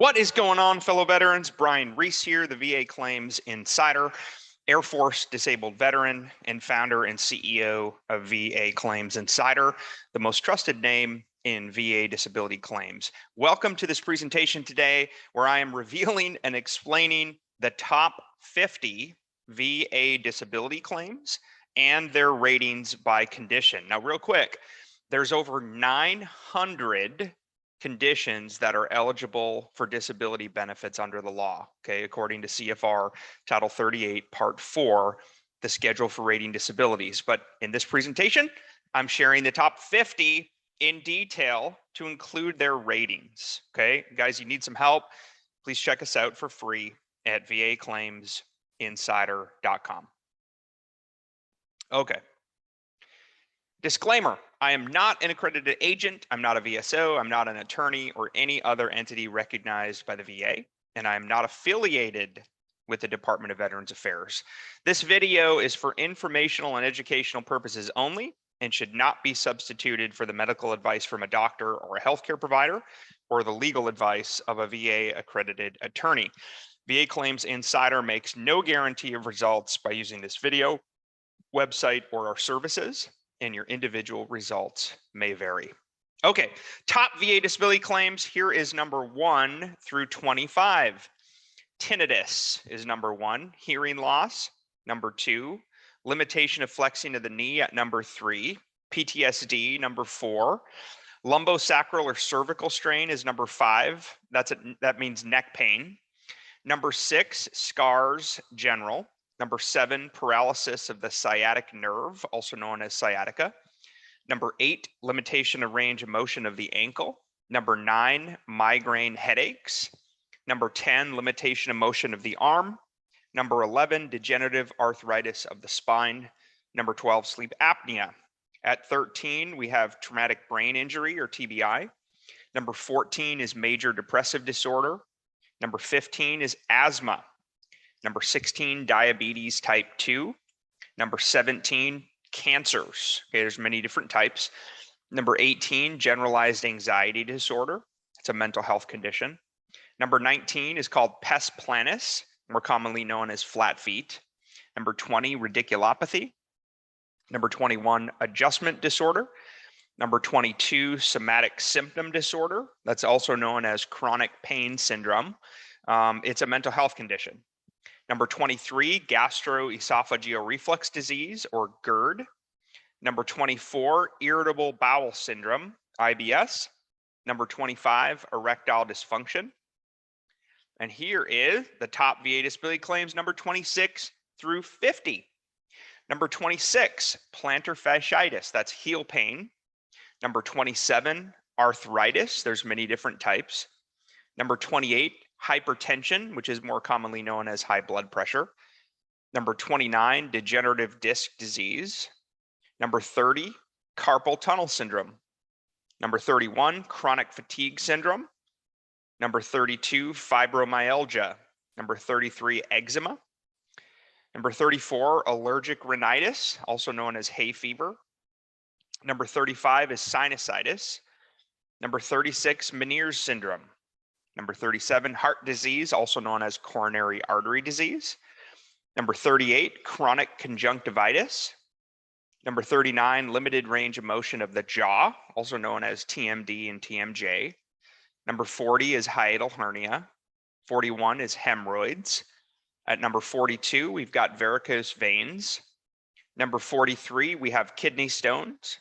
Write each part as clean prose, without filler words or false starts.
What is going on, fellow veterans? Brian Reese here, the VA Claims Insider, Air Force disabled veteran, and founder and CEO of VA Claims Insider, the most trusted name in VA disability claims. Welcome to this presentation today, where I am revealing and explaining the top 50 VA disability claims and their ratings by condition. Now, real quick, there's over 900 conditions that are eligible for disability benefits under the law, okay, according to CFR Title 38, Part 4, the schedule for rating disabilities. But in this presentation, I'm sharing the top 50 in detail to include their ratings, okay? Guys, you need some help, please check us out for free at vaclaimsinsider.com. Okay. Disclaimer, I am not an accredited agent, I'm not a VSO, I'm not an attorney or any other entity recognized by the VA, and I am not affiliated with the Department of Veterans Affairs. This video is for informational and educational purposes only and should not be substituted for the medical advice from a doctor or a healthcare provider or the legal advice of a VA accredited attorney. VA Claims Insider makes no guarantee of results by using this video, website, or our services, and your individual results may vary. Okay, top VA disability claims. Here is number 1 through 25. Tinnitus is number 1. Hearing loss, number 2. Limitation of flexing of the knee at number 3. PTSD, number 4. Lumbosacral or cervical strain is number 5. That means neck pain. Number 6, scars, general. Number 7, paralysis of the sciatic nerve, also known as sciatica. Number 8, limitation of range of motion of the ankle. Number 9, migraine headaches. Number 10, limitation of motion of the arm. Number 11, degenerative arthritis of the spine. Number 12, sleep apnea. At 13, we have traumatic brain injury or TBI. Number 14 is major depressive disorder. Number 15 is asthma. Number 16, diabetes type 2. Number 17, cancers. Okay, there's many different types. Number 18, generalized anxiety disorder. It's a mental health condition. Number 19 is called pes planus, more commonly known as flat feet. Number 20, radiculopathy. Number 21, adjustment disorder. Number 22, somatic symptom disorder. That's also known as chronic pain syndrome. It's a mental health condition. Number 23, gastroesophageal reflux disease, or GERD. Number 24, irritable bowel syndrome, IBS. Number 25, erectile dysfunction. And here is the top VA disability claims, number 26 through 50. Number 26, plantar fasciitis, that's heel pain. Number 27, arthritis, there's many different types. Number 28, hypertension, which is more commonly known as high blood pressure. Number 29, degenerative disc disease. Number 30, carpal tunnel syndrome. Number 31, chronic fatigue syndrome. Number 32, fibromyalgia. Number 33, eczema. Number 34, allergic rhinitis, also known as hay fever. Number 35 is sinusitis. Number 36, Meniere's syndrome. Number 37, heart disease, also known as coronary artery disease. Number 38, chronic conjunctivitis. Number 39, limited range of motion of the jaw, also known as TMD and TMJ. Number 40 is hiatal hernia. 41 is hemorrhoids. At number 42, we've got varicose veins. Number 43, we have kidney stones.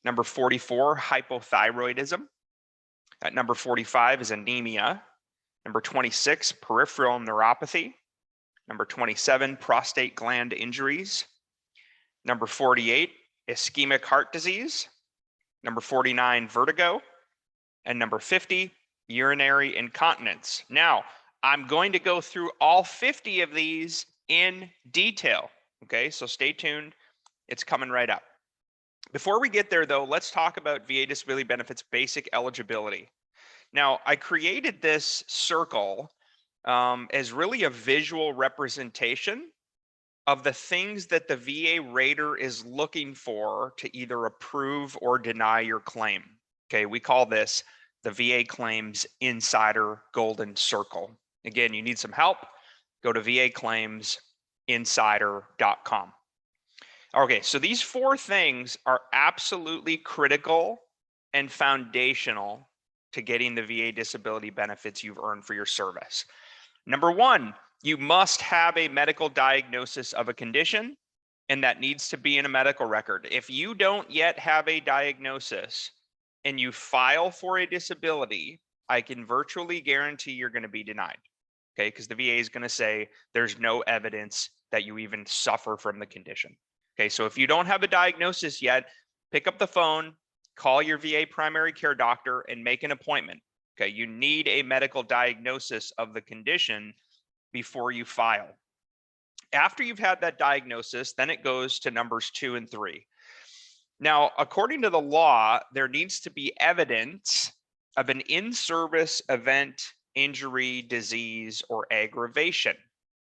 Number 44, hypothyroidism. At number 45 is anemia. Number 26, peripheral neuropathy. Number 27, prostate gland injuries. Number 48, ischemic heart disease. Number 49, vertigo. And number 50, urinary incontinence. Now, I'm going to go through all 50 of these in detail. Okay, so stay tuned. It's coming right up. Before we get there, though, let's talk about VA disability benefits basic eligibility. Now, I created this circle as really a visual representation of the things that the VA rater is looking for to either approve or deny your claim. Okay, we call this the VA Claims Insider Golden Circle. Again, you need some help, go to vaclaimsinsider.com. Okay, so these 4 things are absolutely critical and foundational to getting the VA disability benefits you've earned for your service. Number 1, you must have a medical diagnosis of a condition, and that needs to be in a medical record. If you don't yet have a diagnosis and you file for a disability, I can virtually guarantee you're going to be denied. Okay, because the VA is going to say there's no evidence that you even suffer from the condition. Okay, so if you don't have a diagnosis yet, pick up the phone, call your VA primary care doctor, and make an appointment. Okay, you need a medical diagnosis of the condition before you file. After you've had that diagnosis, then it goes to numbers 2 and 3. Now, according to the law, there needs to be evidence of an in-service event, injury, disease, or aggravation.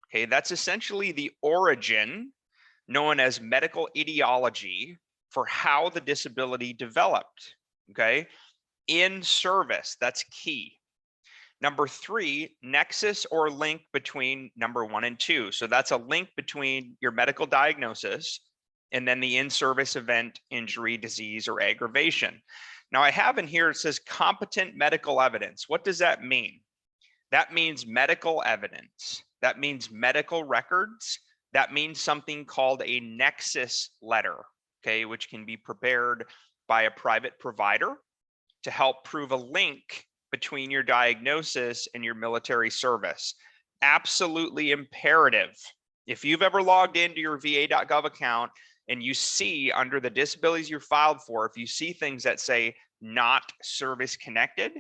Okay, that's essentially the origin, known as medical etiology, for how the disability developed. Okay, in service, that's key. Number 3, nexus or link between number 1 and 2. So that's a link between your medical diagnosis and then the in-service event, injury, disease, or aggravation. Now I have in here, it says competent medical evidence. What does that mean? That means medical evidence. That means medical records. That means something called a Nexus Letter, okay, which can be prepared by a private provider to help prove a link between your diagnosis and your military service. Absolutely imperative. If you've ever logged into your va.gov account and you see under the disabilities you're filed for, if you see things that say not service connected,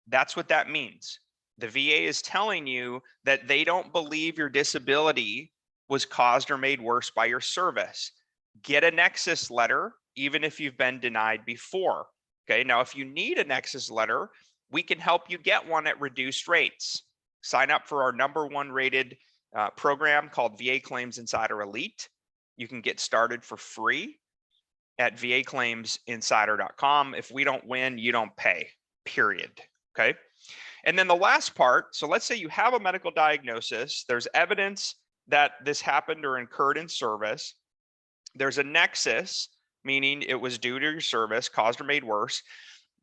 that's what that means. The VA is telling you that they don't believe your disability was caused or made worse by your service. Get a Nexus Letter, even if you've been denied before. Okay, now if you need a Nexus Letter, we can help you get one at reduced rates. Sign up for our #1 rated program called VA Claims Insider Elite. You can get started for free at vaclaimsinsider.com. If we don't win, you don't pay, period. Okay. And then the last part, so let's say you have a medical diagnosis, there's evidence that this happened or occurred in service. There's a nexus, meaning it was due to your service, caused or made worse.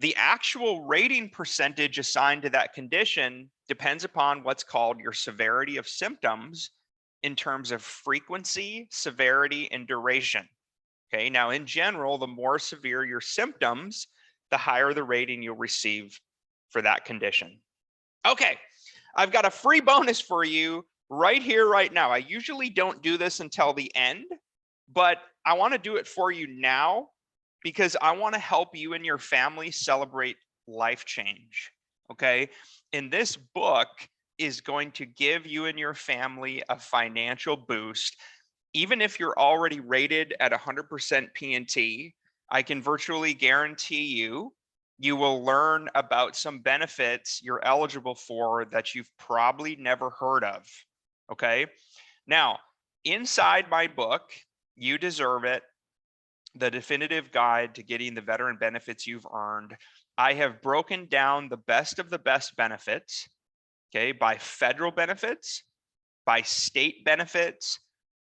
The actual rating percentage assigned to that condition depends upon what's called your severity of symptoms in terms of frequency, severity, and duration. Okay, now in general, the more severe your symptoms, the higher the rating you'll receive for that condition. Okay, I've got a free bonus for you right here, right now. I usually don't do this until the end, but I want to do it for you now because I want to help you and your family celebrate life change. Okay, and this book is going to give you and your family a financial boost. Even if you're already rated at 100% P&T, I can virtually guarantee you will learn about some benefits you're eligible for that you've probably never heard of. Okay, now inside my book, You Deserve It, the definitive guide to getting the veteran benefits you've earned, I have broken down the best of the best benefits, okay, by federal benefits, by state benefits,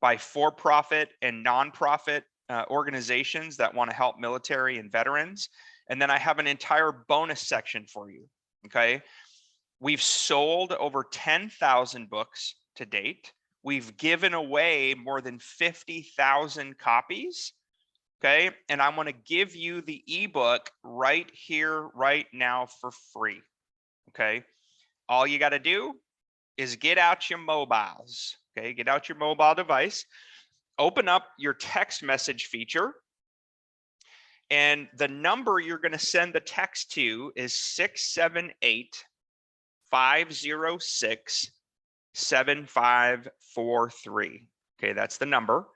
by for-profit and nonprofit organizations that want to help military and veterans. And then I have an entire bonus section for you, okay? We've sold over 10,000 books to date. We've given away more than 50,000 copies, okay? And I want to give you the ebook right here, right now for free, okay? All you got to do is get out your mobiles, okay? Get out your mobile device, open up your text message feature, and the number you're going to send the text to is 678-506-7543. Okay, that's the number.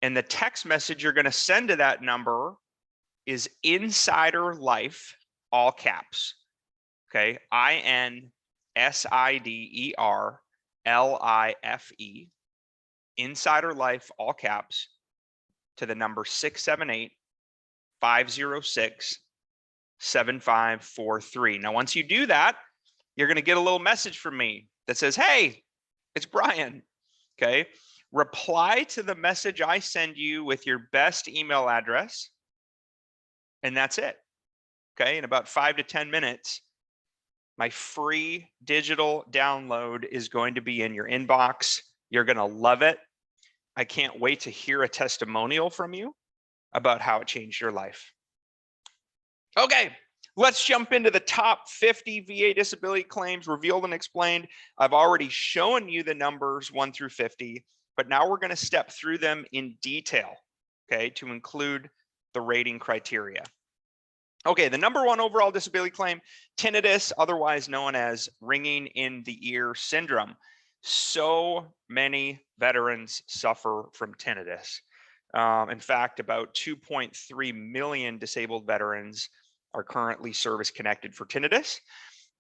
And the text message you're going to send to that number is Insider Life, all caps. Okay, INSIDERLIFE, Insider Life, all caps, to the number 678-506-7543. 7543. Now, once you do that, you're going to get a little message from me that says, hey, it's Brian. Okay. Reply to the message I send you with your best email address. And that's it. Okay. In about 5 to 10 minutes, my free digital download is going to be in your inbox. You're going to love it. I can't wait to hear a testimonial from you about how it changed your life. Okay, let's jump into the top 50 VA disability claims revealed and explained. I've already shown you the numbers 1 through 50, but now we're going to step through them in detail, okay, to include the rating criteria. Okay, the number 1 overall disability claim, tinnitus, otherwise known as ringing in the ear syndrome. So many veterans suffer from tinnitus. In fact, about 2.3 million disabled veterans are currently service connected for tinnitus.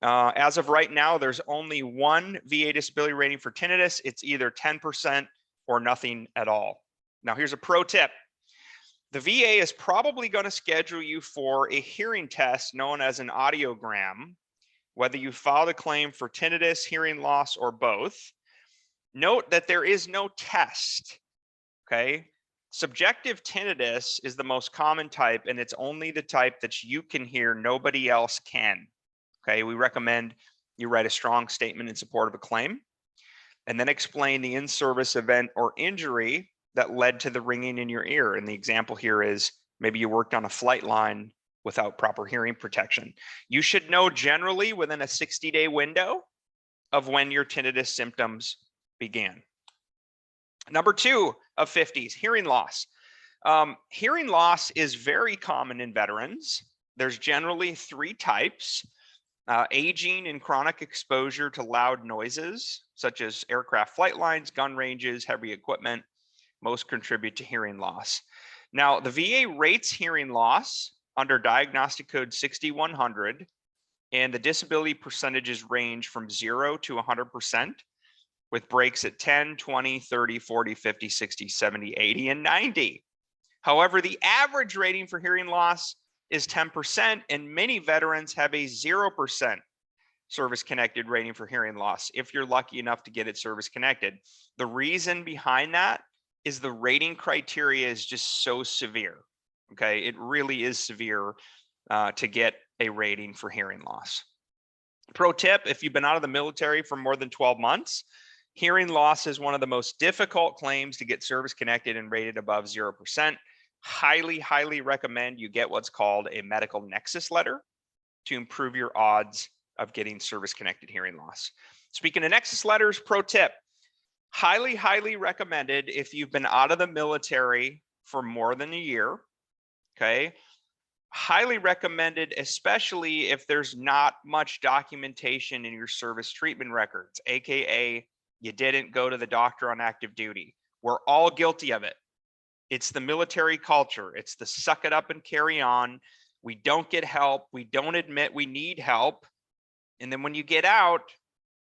As of right now, there's only one VA disability rating for tinnitus. It's either 10% or nothing at all. Now, here's a pro tip. The VA is probably going to schedule you for a hearing test known as an audiogram, whether you filed a claim for tinnitus, hearing loss, or both. Note that there is no test, okay? Subjective tinnitus is the most common type, and it's only the type that you can hear, nobody else can. Okay, we recommend you write a strong statement in support of a claim, and then explain the in-service event or injury that led to the ringing in your ear. And the example here is maybe you worked on a flight line without proper hearing protection. You should know generally within a 60-day window of when your tinnitus symptoms began. Number 2 of 50s, hearing loss. Hearing loss is very common in veterans. There's generally 3 types. Aging and chronic exposure to loud noises, such as aircraft flight lines, gun ranges, heavy equipment, most contribute to hearing loss. Now, the VA rates hearing loss under diagnostic code 6100, and the disability percentages range from 0 to 100%. With breaks at 10, 20, 30, 40, 50, 60, 70, 80, and 90. However, the average rating for hearing loss is 10%, and many veterans have a 0% service-connected rating for hearing loss, if you're lucky enough to get it service-connected. The reason behind that is the rating criteria is just so severe, okay? It really is severe to get a rating for hearing loss. Pro tip, if you've been out of the military for more than 12 months, hearing loss is one of the most difficult claims to get service connected and rated above 0%. Highly recommend you get what's called a medical nexus letter to improve your odds of getting service connected hearing loss. Speaking of nexus letters, pro tip, highly recommended if you've been out of the military for more than a year, okay? Highly recommended, especially if there's not much documentation in your service treatment records, AKA you didn't go to the doctor on active duty. We're all guilty of it. It's the military culture. It's the suck it up and carry on. We don't get help. We don't admit we need help. And then when you get out,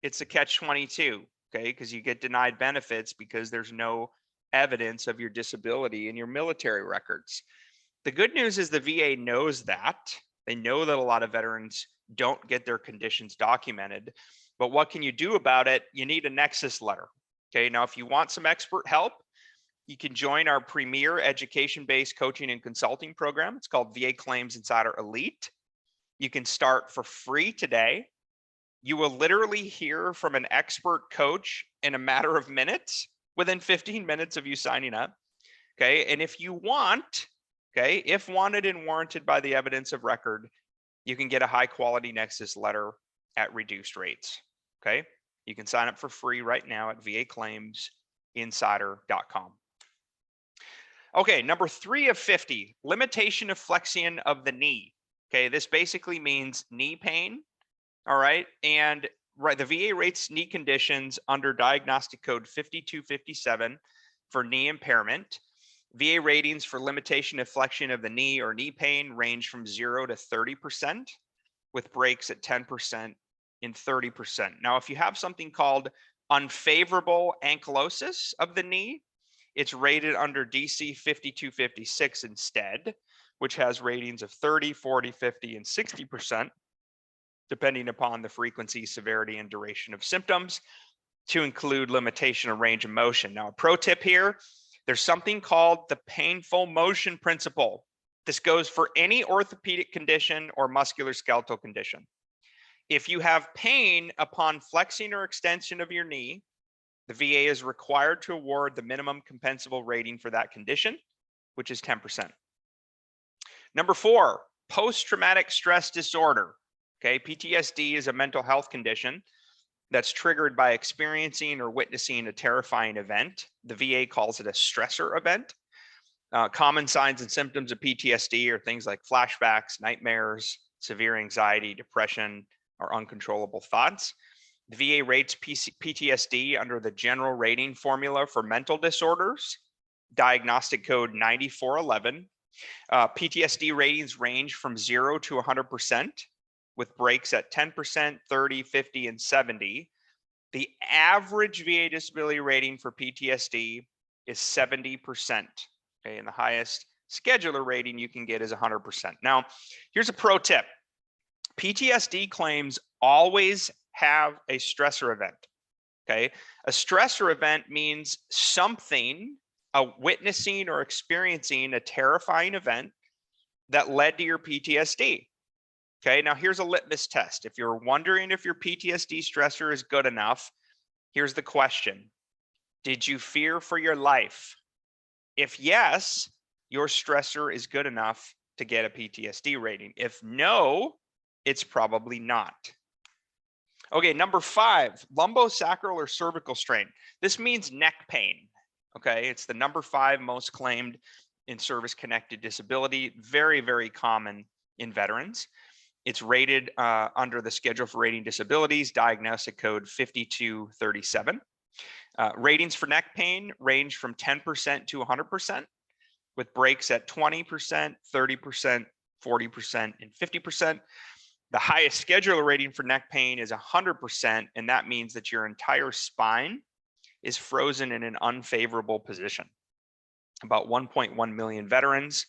it's a catch-22, okay? Because you get denied benefits because there's no evidence of your disability in your military records. The good news is the VA knows that. They know that a lot of veterans don't get their conditions documented. But what can you do about it? You need a nexus letter. Okay, now if you want some expert help, you can join our premier education-based coaching and consulting program. It's called VA Claims Insider Elite. You can start for free today. You will literally hear from an expert coach in a matter of minutes, within 15 minutes of you signing up. Okay, and if you want, okay, if wanted and warranted by the evidence of record, you can get a high quality nexus letter at reduced rates. Okay, you can sign up for free right now at vaclaimsinsider.com. Okay, number 3 of 50, limitation of flexion of the knee. Okay, this basically means knee pain. All right, and the VA rates knee conditions under diagnostic code 5257 for knee impairment. VA ratings for limitation of flexion of the knee or knee pain range from 0 to 30%, with breaks at 10% and 30%. Now, if you have something called unfavorable ankylosis of the knee, it's rated under DC 5256 instead. which has ratings of 30, 40, 50, and 60%, depending upon the frequency, severity, and duration of symptoms, to include limitation of range of motion. Now, a pro tip here, there's something called the painful motion principle. This goes for any orthopedic condition or musculoskeletal condition. If you have pain upon flexing or extension of your knee, the VA is required to award the minimum compensable rating for that condition, which is 10%. Number 4, post-traumatic stress disorder. Okay, PTSD is a mental health condition that's triggered by experiencing or witnessing a terrifying event. The VA calls it a stressor event. Common signs and symptoms of PTSD are things like flashbacks, nightmares, severe anxiety, depression, or uncontrollable thoughts. The VA rates PTSD under the general rating formula for mental disorders, diagnostic code 9411. PTSD ratings range from 0 to 100%, with breaks at 10%, 30, 50, and 70. The average VA disability rating for PTSD is 70%. Okay, and the highest scheduler rating you can get is 100%. Now, here's a pro tip. PTSD claims always have a stressor event. Okay, a stressor event means something, witnessing or experiencing a terrifying event that led to your PTSD. Okay, now here's a litmus test. If you're wondering if your PTSD stressor is good enough, here's the question. Did you fear for your life? If yes, your stressor is good enough to get a PTSD rating. If no, it's probably not. Okay, number 5, lumbosacral or cervical strain. This means neck pain. Okay, it's the number 5 most claimed in service-connected disability. Very, very common in veterans. It's rated under the Schedule for Rating Disabilities, diagnostic code 5237. Ratings for neck pain range from 10% to 100%, with breaks at 20%, 30%, 40%, and 50%. The highest scheduler rating for neck pain is 100%, and that means that your entire spine is frozen in an unfavorable position. About 1.1 million veterans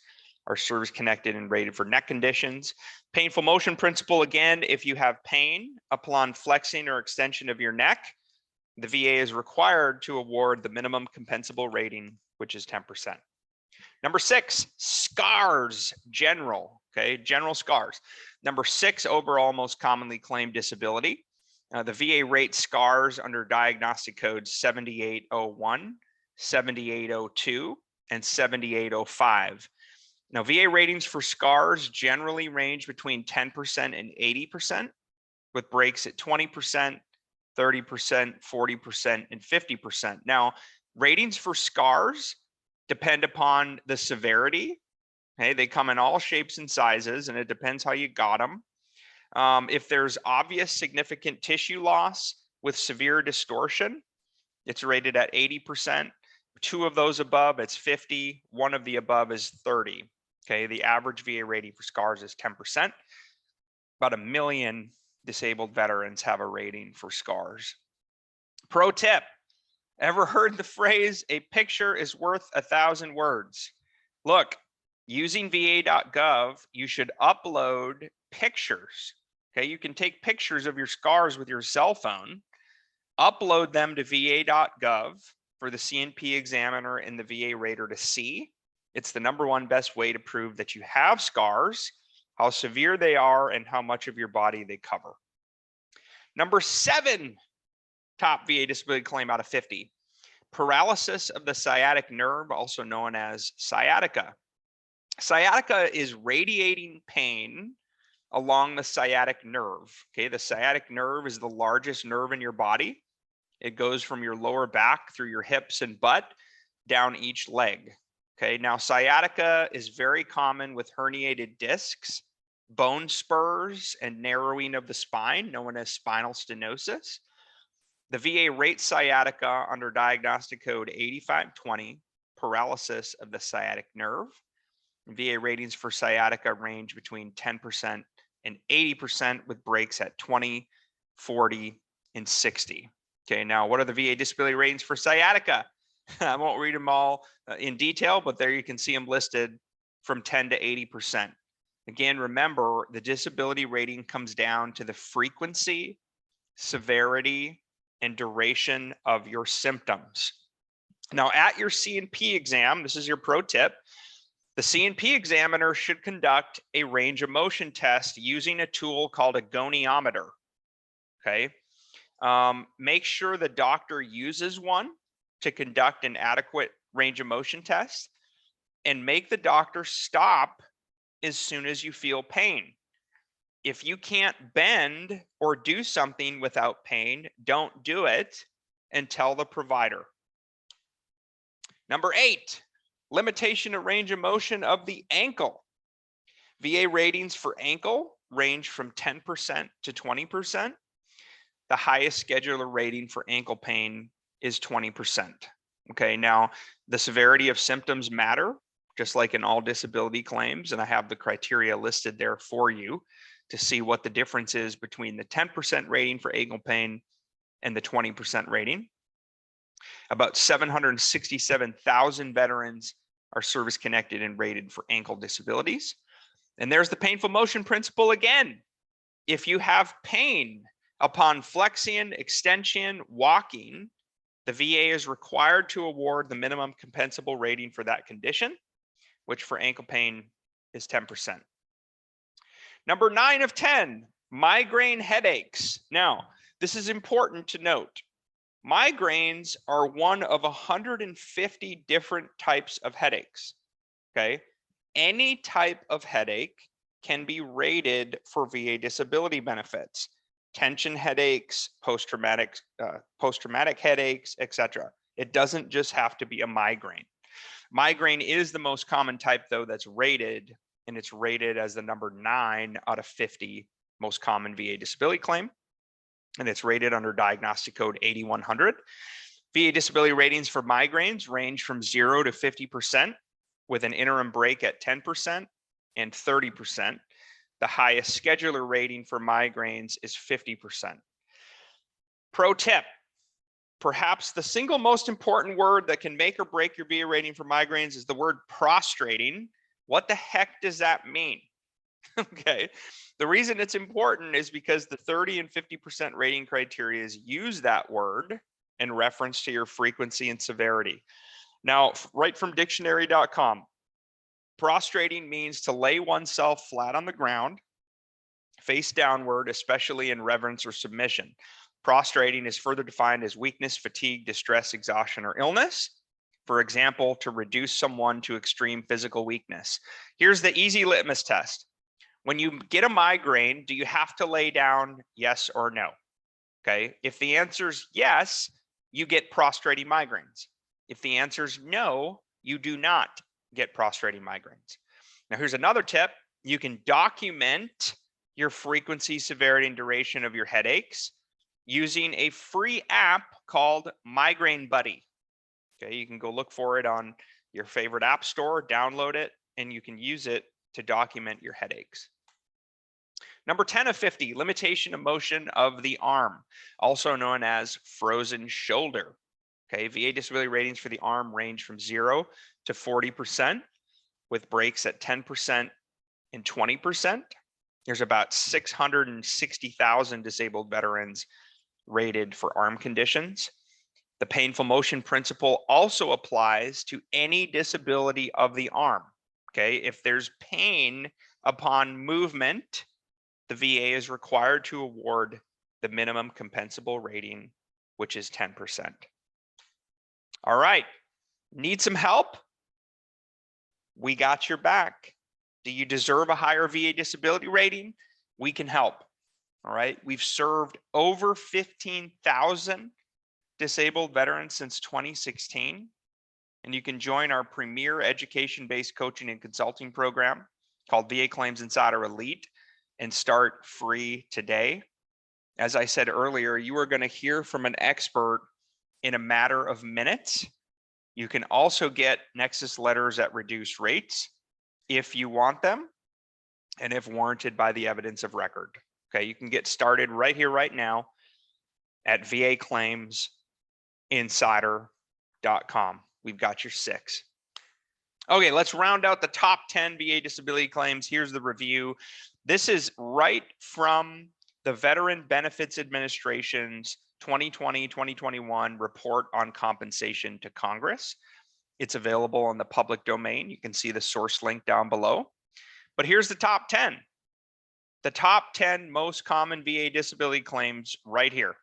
are service-connected and rated for neck conditions. Painful motion principle, again, if you have pain upon flexing or extension of your neck, the VA is required to award the minimum compensable rating, which is 10%. Number 6, scars, general, okay, general scars. Number 6, overall most commonly claimed disability. The VA rates scars under diagnostic codes 7801, 7802, and 7805. Now, VA ratings for scars generally range between 10% and 80%, with breaks at 20%, 30%, 40%, and 50%. Now, ratings for scars depend upon the severity. Okay, they come in all shapes and sizes, and it depends how you got them. If there's obvious significant tissue loss with severe distortion, it's rated at 80%. 2 of those above, it's 50. 1 of the above is 30. Okay, the average VA rating for scars is 10%. About 1 million disabled veterans have a rating for scars. Pro tip, ever heard the phrase, a picture is worth 1,000 words? Look, using va.gov, you should upload pictures. Okay, you can take pictures of your scars with your cell phone, upload them to va.gov for the CNP examiner and the VA rater to see. It's the #1 best way to prove that you have scars, how severe they are, and how much of your body they cover. Number 7, top VA disability claim out of 50, paralysis of the sciatic nerve, also known as sciatica. Sciatica is radiating pain along the sciatic nerve. Okay, the sciatic nerve is the largest nerve in your body. It goes from your lower back through your hips and butt down each leg. Okay, now sciatica is very common with herniated discs, bone spurs, and narrowing of the spine, known as spinal stenosis. The VA rates sciatica under diagnostic code 8520, paralysis of the sciatic nerve. VA ratings for sciatica range between 10% and 80%, with breaks at 20, 40, and 60. Okay, now what are the VA disability ratings for sciatica? I won't read them all in detail, but there you can see them listed from 10 to 80%. Again, remember, the disability rating comes down to the frequency, severity, and duration of your symptoms. Now, at your C&P exam, this is your pro tip, the C&P examiner should conduct a range of motion test using a tool called a goniometer, okay? Make sure the doctor uses one to conduct an adequate range of motion test, and make the doctor stop as soon as you feel pain. If you can't bend or do something without pain, don't do it, and tell the provider. Number 8, limitation of range of motion of the ankle. VA ratings for ankle range from 10% to 20%. The highest scheduler rating for ankle pain is 20%. Okay, now the severity of symptoms matter, just like in all disability claims, and I have the criteria listed there for you to see what the difference is between the 10% rating for ankle pain and the 20% rating. About 767,000 veterans are service connected and rated for ankle disabilities. And there's the painful motion principle again. If you have pain upon flexion, extension, walking, the VA is required to award the minimum compensable rating for that condition, which for ankle pain is 10%. Number 9 of 10, migraine headaches. Now, this is important to note. Migraines are one of 150 different types of headaches, okay? Any type of headache can be rated for VA disability benefits. Tension headaches, post-traumatic headaches, etc. It doesn't just have to be a migraine. Migraine is the most common type, though, that's rated, and it's rated as the number 9 out of 50 most common VA disability claim, and it's rated under diagnostic code 8100. VA disability ratings for migraines range from 0 to 50%, with an interim break at 10% and 30%. The highest scheduler rating for migraines is 50%. Pro tip, perhaps the single most important word that can make or break your VA rating for migraines is the word prostrating. What the heck does that mean? Okay, the reason it's important is because the 30 and 50% rating criteria use that word in reference to your frequency and severity. Now, right from dictionary.com, prostrating means to lay oneself flat on the ground, face downward, especially in reverence or submission. Prostrating is further defined as weakness, fatigue, distress, exhaustion, or illness. For example, to reduce someone to extreme physical weakness. Here's the easy litmus test. When you get a migraine, do you have to lay down, yes or no? Okay, if the answer is yes, you get prostrating migraines. If the answer is no, you do not get prostrating migraines. Now, here's another tip. You can document your frequency, severity, and duration of your headaches using a free app called Migraine Buddy. Okay, you can go look for it on your favorite app store, download it, and you can use it to document your headaches. Number 10 of 50, limitation of motion of the arm, also known as frozen shoulder. Okay, VA disability ratings for the arm range from 0 to 40%, with breaks at 10% and 20%. There's about 660,000 disabled veterans rated for arm conditions. The painful motion principle also applies to any disability of the arm. Okay, if there's pain upon movement, the VA is required to award the minimum compensable rating, which is 10%. All right, need some help? We got your back. Do you deserve a higher VA disability rating? We can help. All right, we've served over 15,000 disabled veterans since 2016. And you can join our premier education-based coaching and consulting program called VA Claims Insider Elite and start free today. As I said earlier, you are going to hear from an expert in a matter of minutes. You can also get Nexus letters at reduced rates if you want them and if warranted by the evidence of record. Okay, you can get started right here, right now at VAClaimsinsider.com. We've got your 6. Okay, let's round out the top 10 VA disability claims. Here's the review. This is right from the Veteran Benefits Administration's 2020-2021 report on compensation to Congress. It's available in the public domain. You can see the source link down below. But here's the top 10. The top 10 most common VA disability claims right here.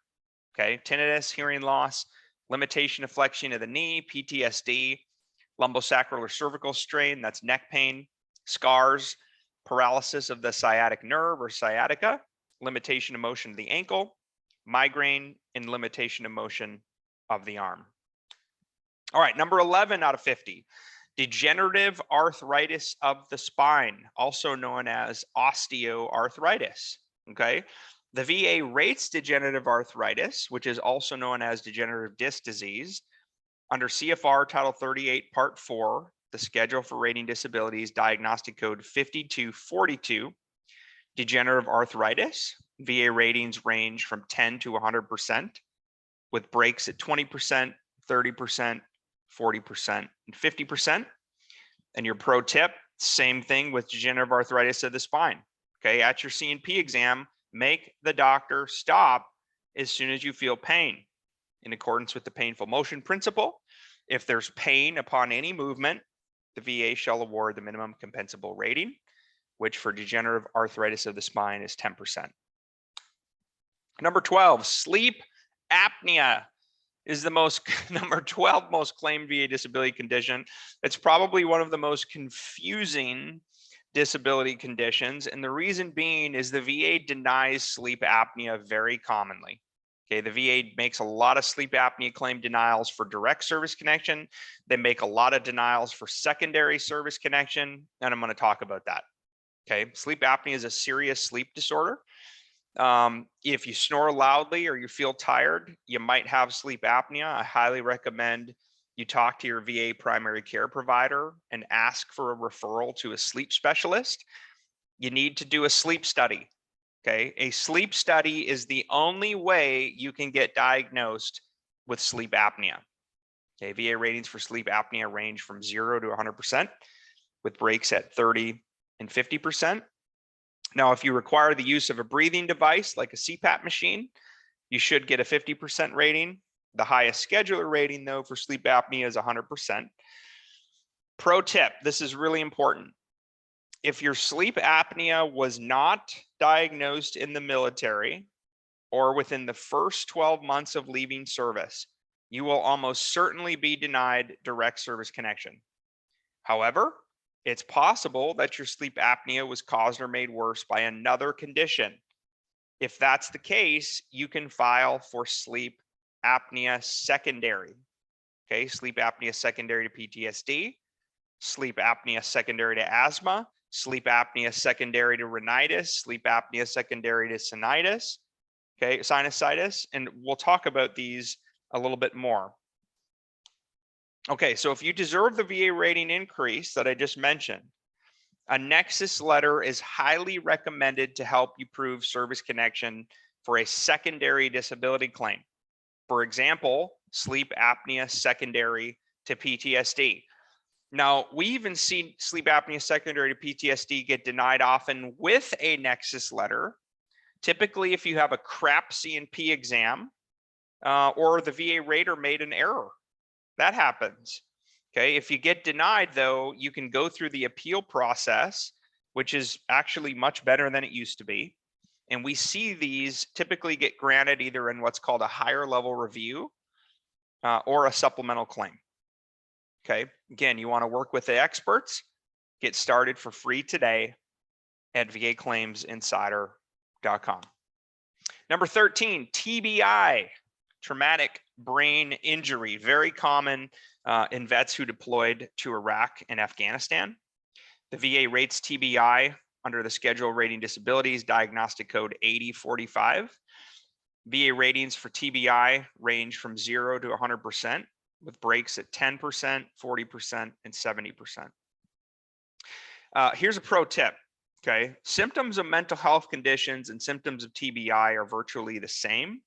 Okay, tinnitus, hearing loss, limitation of flexion of the knee, PTSD, lumbosacral or cervical strain, that's neck pain, scars, paralysis of the sciatic nerve or sciatica, limitation of motion of the ankle, migraine, and limitation of motion of the arm. All right, number 11 out of 50, degenerative arthritis of the spine, also known as osteoarthritis. Okay, the VA rates degenerative arthritis, which is also known as degenerative disc disease, under CFR Title 38, Part 4, the Schedule for Rating Disabilities, Diagnostic Code 5242. Degenerative arthritis, VA ratings range from 10 to 100%, with breaks at 20%, 30%, 40%, and 50%. And your pro tip, same thing with degenerative arthritis of the spine. Okay, at your C&P exam, make the doctor stop as soon as you feel pain. In accordance with the painful motion principle, if there's pain upon any movement, the VA shall award the minimum compensable rating, which for degenerative arthritis of the spine is 10%. Number 12, sleep apnea is the number 12 most claimed VA disability condition. It's probably one of the most confusing disability conditions. And the reason being is the VA denies sleep apnea very commonly. Okay, the VA makes a lot of sleep apnea claim denials for direct service connection. They make a lot of denials for secondary service connection, and I'm going to talk about that. Okay, sleep apnea is a serious sleep disorder. If you snore loudly or you feel tired, you might have sleep apnea. I highly recommend you talk to your VA primary care provider and ask for a referral to a sleep specialist. You need to do a sleep study. Okay, a sleep study is the only way you can get diagnosed with sleep apnea. Okay, VA ratings for sleep apnea range from 0 to 100%, with breaks at 30 and 50%. Now, if you require the use of a breathing device like a CPAP machine, you should get a 50% rating. The highest scheduler rating, though, for sleep apnea is 100%. Pro tip, this is really important. If your sleep apnea was not diagnosed in the military or within the first 12 months of leaving service, you will almost certainly be denied direct service connection. However, it's possible that your sleep apnea was caused or made worse by another condition. If that's the case, you can file for sleep apnea secondary. Okay, sleep apnea secondary to PTSD, sleep apnea secondary to asthma, sleep apnea secondary to rhinitis, sleep apnea secondary to sinusitis, okay, sinusitis, and we'll talk about these a little bit more. Okay, so if you deserve the VA rating increase that I just mentioned, a Nexus letter is highly recommended to help you prove service connection for a secondary disability claim. For example, sleep apnea secondary to PTSD. Now, we even see sleep apnea secondary to PTSD get denied often with a Nexus letter. Typically, if you have a crap C&P exam or the VA rater made an error, that happens. Okay, if you get denied, though, you can go through the appeal process, which is actually much better than it used to be. And we see these typically get granted either in what's called a higher level review or a supplemental claim. Okay, again, you want to work with the experts, get started for free today at VAClaimsinsider.com. Number 13, TBI, traumatic brain injury, very common in vets who deployed to Iraq and Afghanistan. The VA rates TBI under the Schedule Rating Disabilities, Diagnostic Code 8045. VA ratings for TBI range from 0 to 100%, with breaks at 10%, 40%, and 70%. Here's a pro tip, okay? Symptoms of mental health conditions and symptoms of TBI are virtually the same.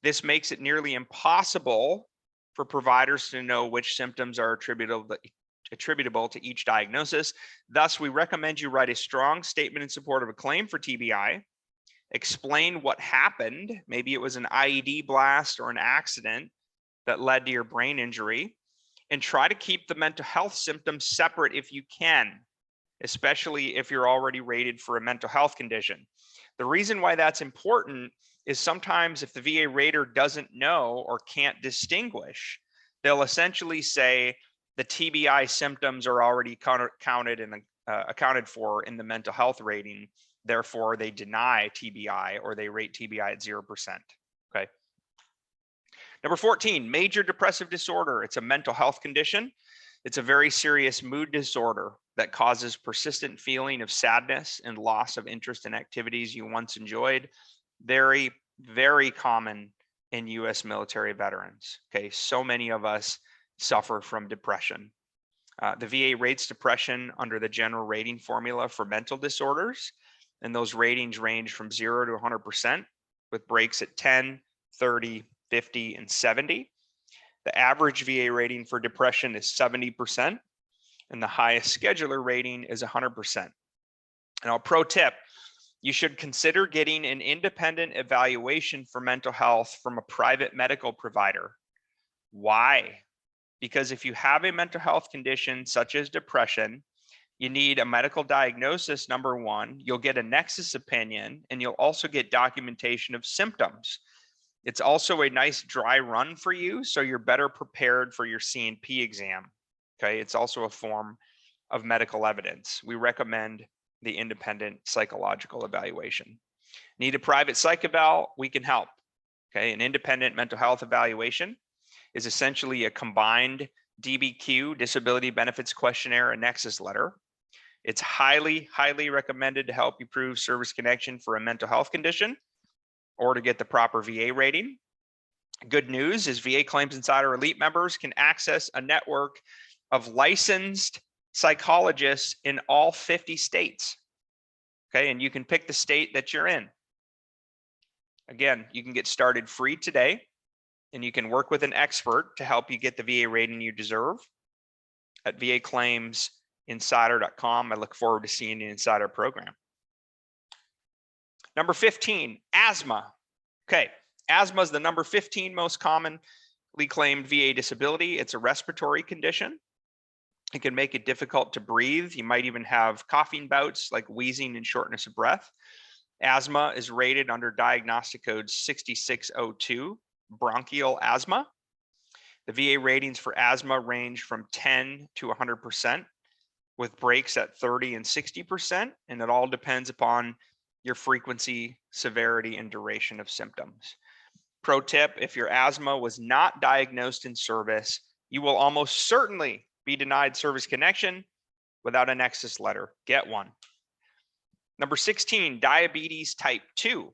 This makes it nearly impossible for providers to know which symptoms are attributable attributable to each diagnosis. Thus, we recommend you write a strong statement in support of a claim for TBI, explain what happened. Maybe it was an IED blast or an accident that led to your brain injury, and try to keep the mental health symptoms separate if you can, especially if you're already rated for a mental health condition. The reason why that's important is sometimes if the VA rater doesn't know or can't distinguish, they'll essentially say the TBI symptoms are already counted and accounted for in the mental health rating. Therefore, they deny TBI or they rate TBI at 0%. Okay. Number 14, major depressive disorder. It's a mental health condition. It's a very serious mood disorder that causes persistent feeling of sadness and loss of interest in activities you once enjoyed. Very, very common in US military veterans. Okay, so many of us suffer from depression. The VA rates depression under the general rating formula for mental disorders, and those ratings range from 0 to 100%, with breaks at 10, 30, 50, and 70. The average VA rating for depression is 70%, and the highest scheduler rating is 100%. Now, pro tip, you should consider getting an independent evaluation for mental health from a private medical provider. Why? Because if you have a mental health condition such as depression, you need a medical diagnosis, number one, you'll get a nexus opinion, and you'll also get documentation of symptoms. It's also a nice dry run for you, so you're better prepared for your C&P exam. Okay, it's also a form of medical evidence. We recommend the independent psychological evaluation. Need a private psych eval? We can help. Okay, an independent mental health evaluation is essentially a combined DBQ, Disability Benefits Questionnaire, and Nexus Letter. It's highly, highly recommended to help you prove service connection for a mental health condition or to get the proper VA rating. Good news is VA Claims Insider Elite members can access a network of licensed psychologists in all 50 states. Okay, and you can pick the state that you're in. Again, you can get started free today, and you can work with an expert to help you get the VA rating you deserve at vaclaimsinsider.com. I look forward to seeing you in the Insider program. Number 15, asthma. Okay, asthma is the number 15 most commonly claimed VA disability. It's a respiratory condition. It can make it difficult to breathe. You might even have coughing bouts like wheezing and shortness of breath. Asthma is rated under diagnostic code 6602, bronchial asthma. The VA ratings for asthma range from 10 to 100%, with breaks at 30 and 60%, and it all depends upon your frequency, severity, and duration of symptoms. Pro tip, if your asthma was not diagnosed in service, you will almost certainly be denied service connection without a Nexus letter. Get one. Number 16, diabetes type 2.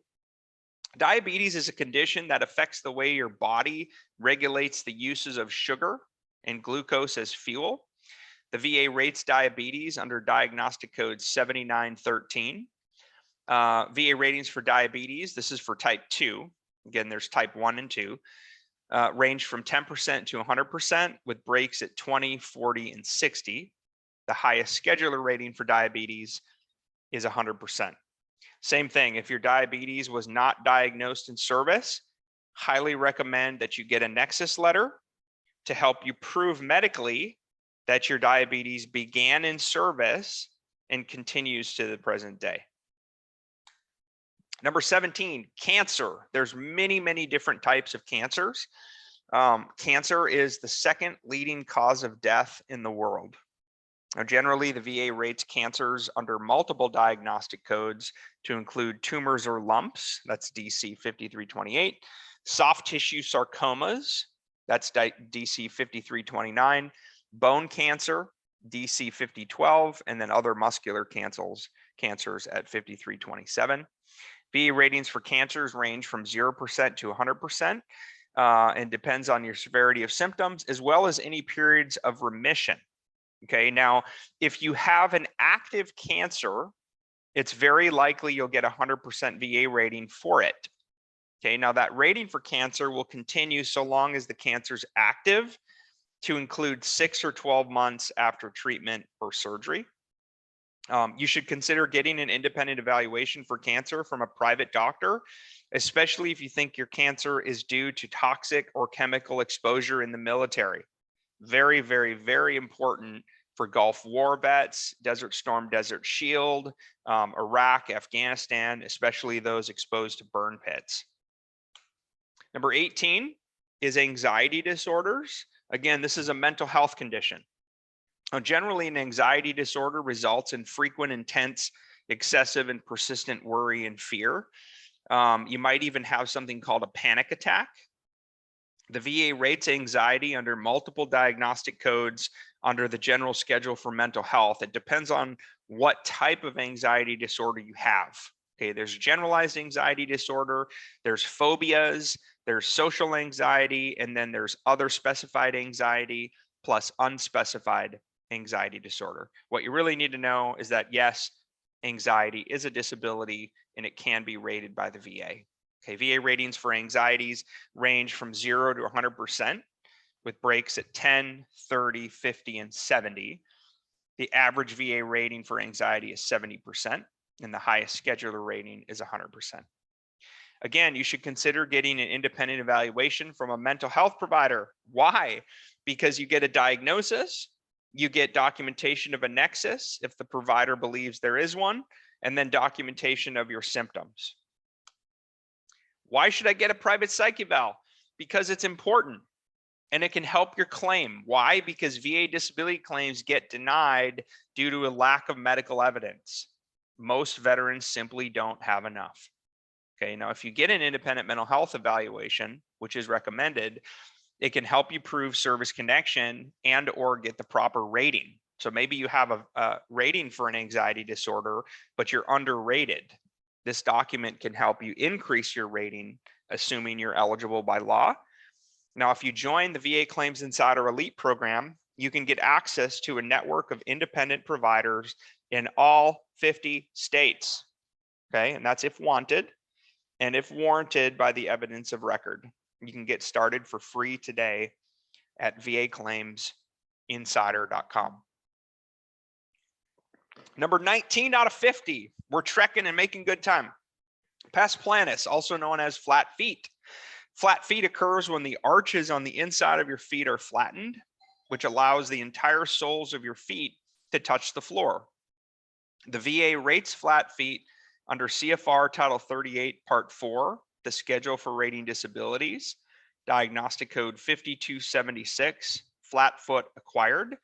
Diabetes is a condition that affects the way your body regulates the uses of sugar and glucose as fuel. The VA rates diabetes under diagnostic code 7913. VA ratings for diabetes, this is for type 2. Again, there's type 1 and 2. Range from 10% to 100%, with breaks at 20, 40, and 60. The highest scheduler rating for diabetes is 100%. Same thing, if your diabetes was not diagnosed in service, highly recommend that you get a Nexus letter to help you prove medically that your diabetes began in service and continues to the present day. Number 17, cancer. There's many, many different types of cancers. Cancer is the second leading cause of death in the world. Now, generally, the VA rates cancers under multiple diagnostic codes to include tumors or lumps, that's DC 5328, soft tissue sarcomas, that's DC 5329, bone cancer, DC 5012, and then other muscular cancers at 5327. VA ratings for cancers range from 0% to 100% and depends on your severity of symptoms as well as any periods of remission. Okay, now if you have an active cancer, it's very likely you'll get a 100% VA rating for it. Okay, now that rating for cancer will continue so long as the cancer's active to include 6 or 12 months after treatment or surgery. You should consider getting an independent evaluation for cancer from a private doctor, especially if you think your cancer is due to toxic or chemical exposure in the military. Very, very, very important for Gulf War vets, Desert Storm, Desert Shield, Iraq, Afghanistan, especially those exposed to burn pits. Number 18 is anxiety disorders. Again, this is a mental health condition. Now, generally, an anxiety disorder results in frequent, intense, excessive, and persistent worry and fear. You might even have something called a panic attack. The VA rates anxiety under multiple diagnostic codes under the General Schedule for Mental Health. It depends on what type of anxiety disorder you have. Okay, there's generalized anxiety disorder, there's phobias, there's social anxiety, and then there's other specified anxiety plus unspecified anxiety disorder. What you really need to know is that yes, anxiety is a disability and it can be rated by the VA. Okay, VA ratings for anxieties range from 0 to 100% with breaks at 10, 30, 50, and 70. The average VA rating for anxiety is 70%, and the highest scheduler rating is 100%. Again, you should consider getting an independent evaluation from a mental health provider. Why? Because you get a diagnosis, you get documentation of a nexus if the provider believes there is one, and then documentation of your symptoms. Why should I get a private psych eval? Because it's important and it can help your claim. Why? Because VA disability claims get denied due to a lack of medical evidence. Most veterans simply don't have enough. Okay, now if you get an independent mental health evaluation, which is recommended, it can help you prove service connection and or get the proper rating. So maybe you have a rating for an anxiety disorder, but you're underrated. This document can help you increase your rating, assuming you're eligible by law. Now, if you join the VA Claims Insider Elite program, you can get access to a network of independent providers in all 50 states. Okay, and that's if wanted and if warranted by the evidence of record. You can get started for free today at vaclaimsinsider.com. Number 19 out of 50, we're trekking and making good time. Pes planus, also known as flat feet. Flat feet occurs when the arches on the inside of your feet are flattened, which allows the entire soles of your feet to touch the floor. The VA rates flat feet under CFR Title 38, Part 4, the Schedule for Rating Disabilities, Diagnostic Code 5276, flat foot acquired.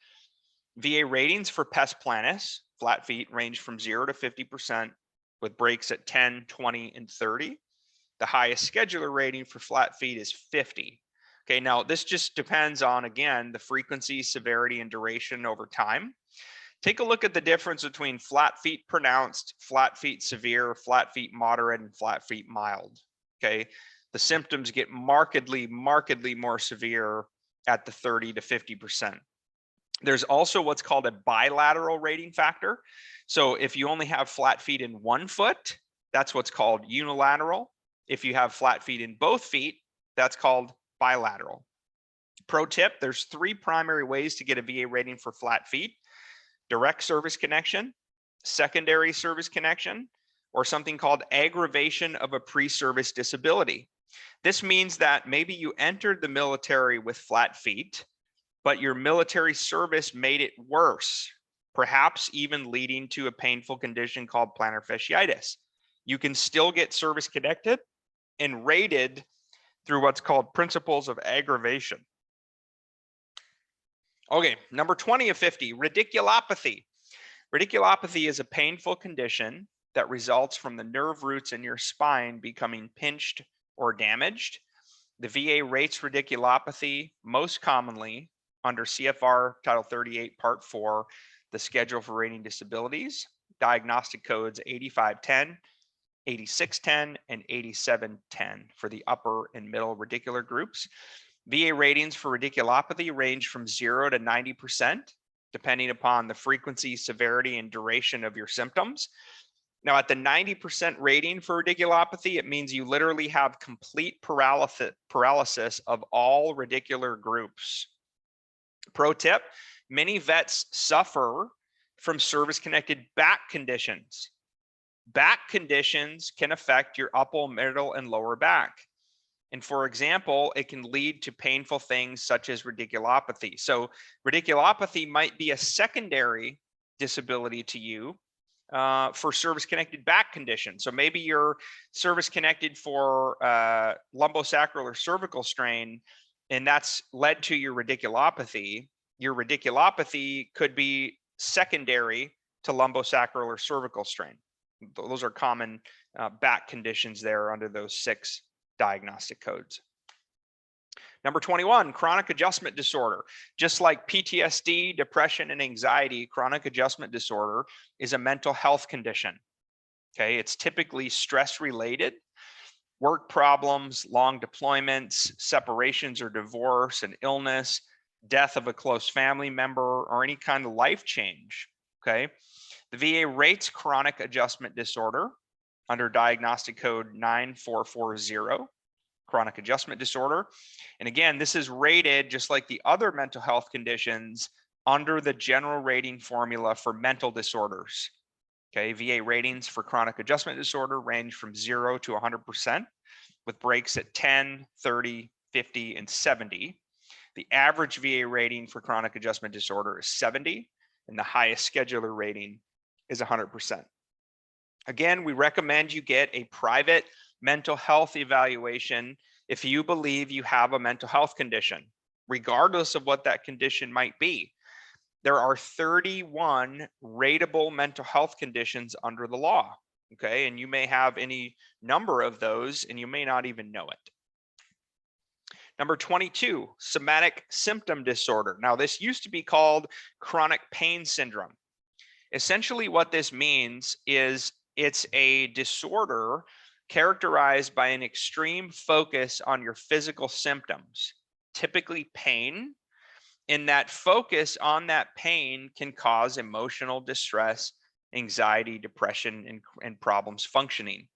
VA ratings for pes planus, flat feet, range from 0 to 50% with breaks at 10, 20, and 30. The highest scheduler rating for flat feet is 50. Okay, now this just depends on, again, the frequency, severity, and duration over time. Take a look at the difference between flat feet pronounced, flat feet severe, flat feet moderate, and flat feet mild. Okay, the symptoms get markedly more severe at the 30 to 50%. There's also what's called a bilateral rating factor. So if you only have flat feet in one foot, that's what's called unilateral. If you have flat feet in both feet, that's called bilateral. Pro tip, there's 3 primary ways to get a VA rating for flat feet: direct service connection, secondary service connection, or something called aggravation of a pre-service disability. This means that maybe you entered the military with flat feet, but your military service made it worse, perhaps even leading to a painful condition called plantar fasciitis. You can still get service connected and rated through what's called principles of aggravation. Okay, number 20 of 50, radiculopathy. Radiculopathy is a painful condition that results from the nerve roots in your spine becoming pinched or damaged. The VA rates radiculopathy most commonly under CFR Title 38, Part 4, the Schedule for Rating Disabilities, diagnostic codes 8510, 8610, and 8710 for the upper and middle radicular groups. VA ratings for radiculopathy range from 0 to 90%, depending upon the frequency, severity, and duration of your symptoms. Now, at the 90% rating for radiculopathy, it means you literally have complete paralysis of all radicular groups. Pro tip, many vets suffer from service-connected back conditions. Back conditions can affect your upper, middle, and lower back. And for example, it can lead to painful things such as radiculopathy. So radiculopathy might be a secondary disability to you for service-connected back conditions. So maybe you're service-connected for lumbosacral or cervical strain, and that's led to your radiculopathy. Your radiculopathy could be secondary to lumbosacral or cervical strain. Those are common back conditions there under those 6 diagnostic codes. Number 21, chronic adjustment disorder. Just like PTSD, depression, and anxiety, chronic adjustment disorder is a mental health condition. Okay, it's typically stress-related, work problems, long deployments, separations or divorce, and illness, death of a close family member, or any kind of life change. Okay, the VA rates chronic adjustment disorder under diagnostic code 9440, chronic adjustment disorder. And again, this is rated just like the other mental health conditions under the general rating formula for mental disorders. Okay, VA ratings for chronic adjustment disorder range from 0 to 100%, with breaks at 10, 30, 50, and 70. The average VA rating for chronic adjustment disorder is 70, and the highest scheduler rating is 100%. Again, we recommend you get a private mental health evaluation if you believe you have a mental health condition, regardless of what that condition might be. There are 31 rateable mental health conditions under the law, okay? And you may have any number of those and you may not even know it. Number 22, somatic symptom disorder. Now, this used to be called chronic pain syndrome. Essentially what this means is it's a disorder characterized by an extreme focus on your physical symptoms, typically pain, and that focus on that pain can cause emotional distress, anxiety, depression, and problems functioning.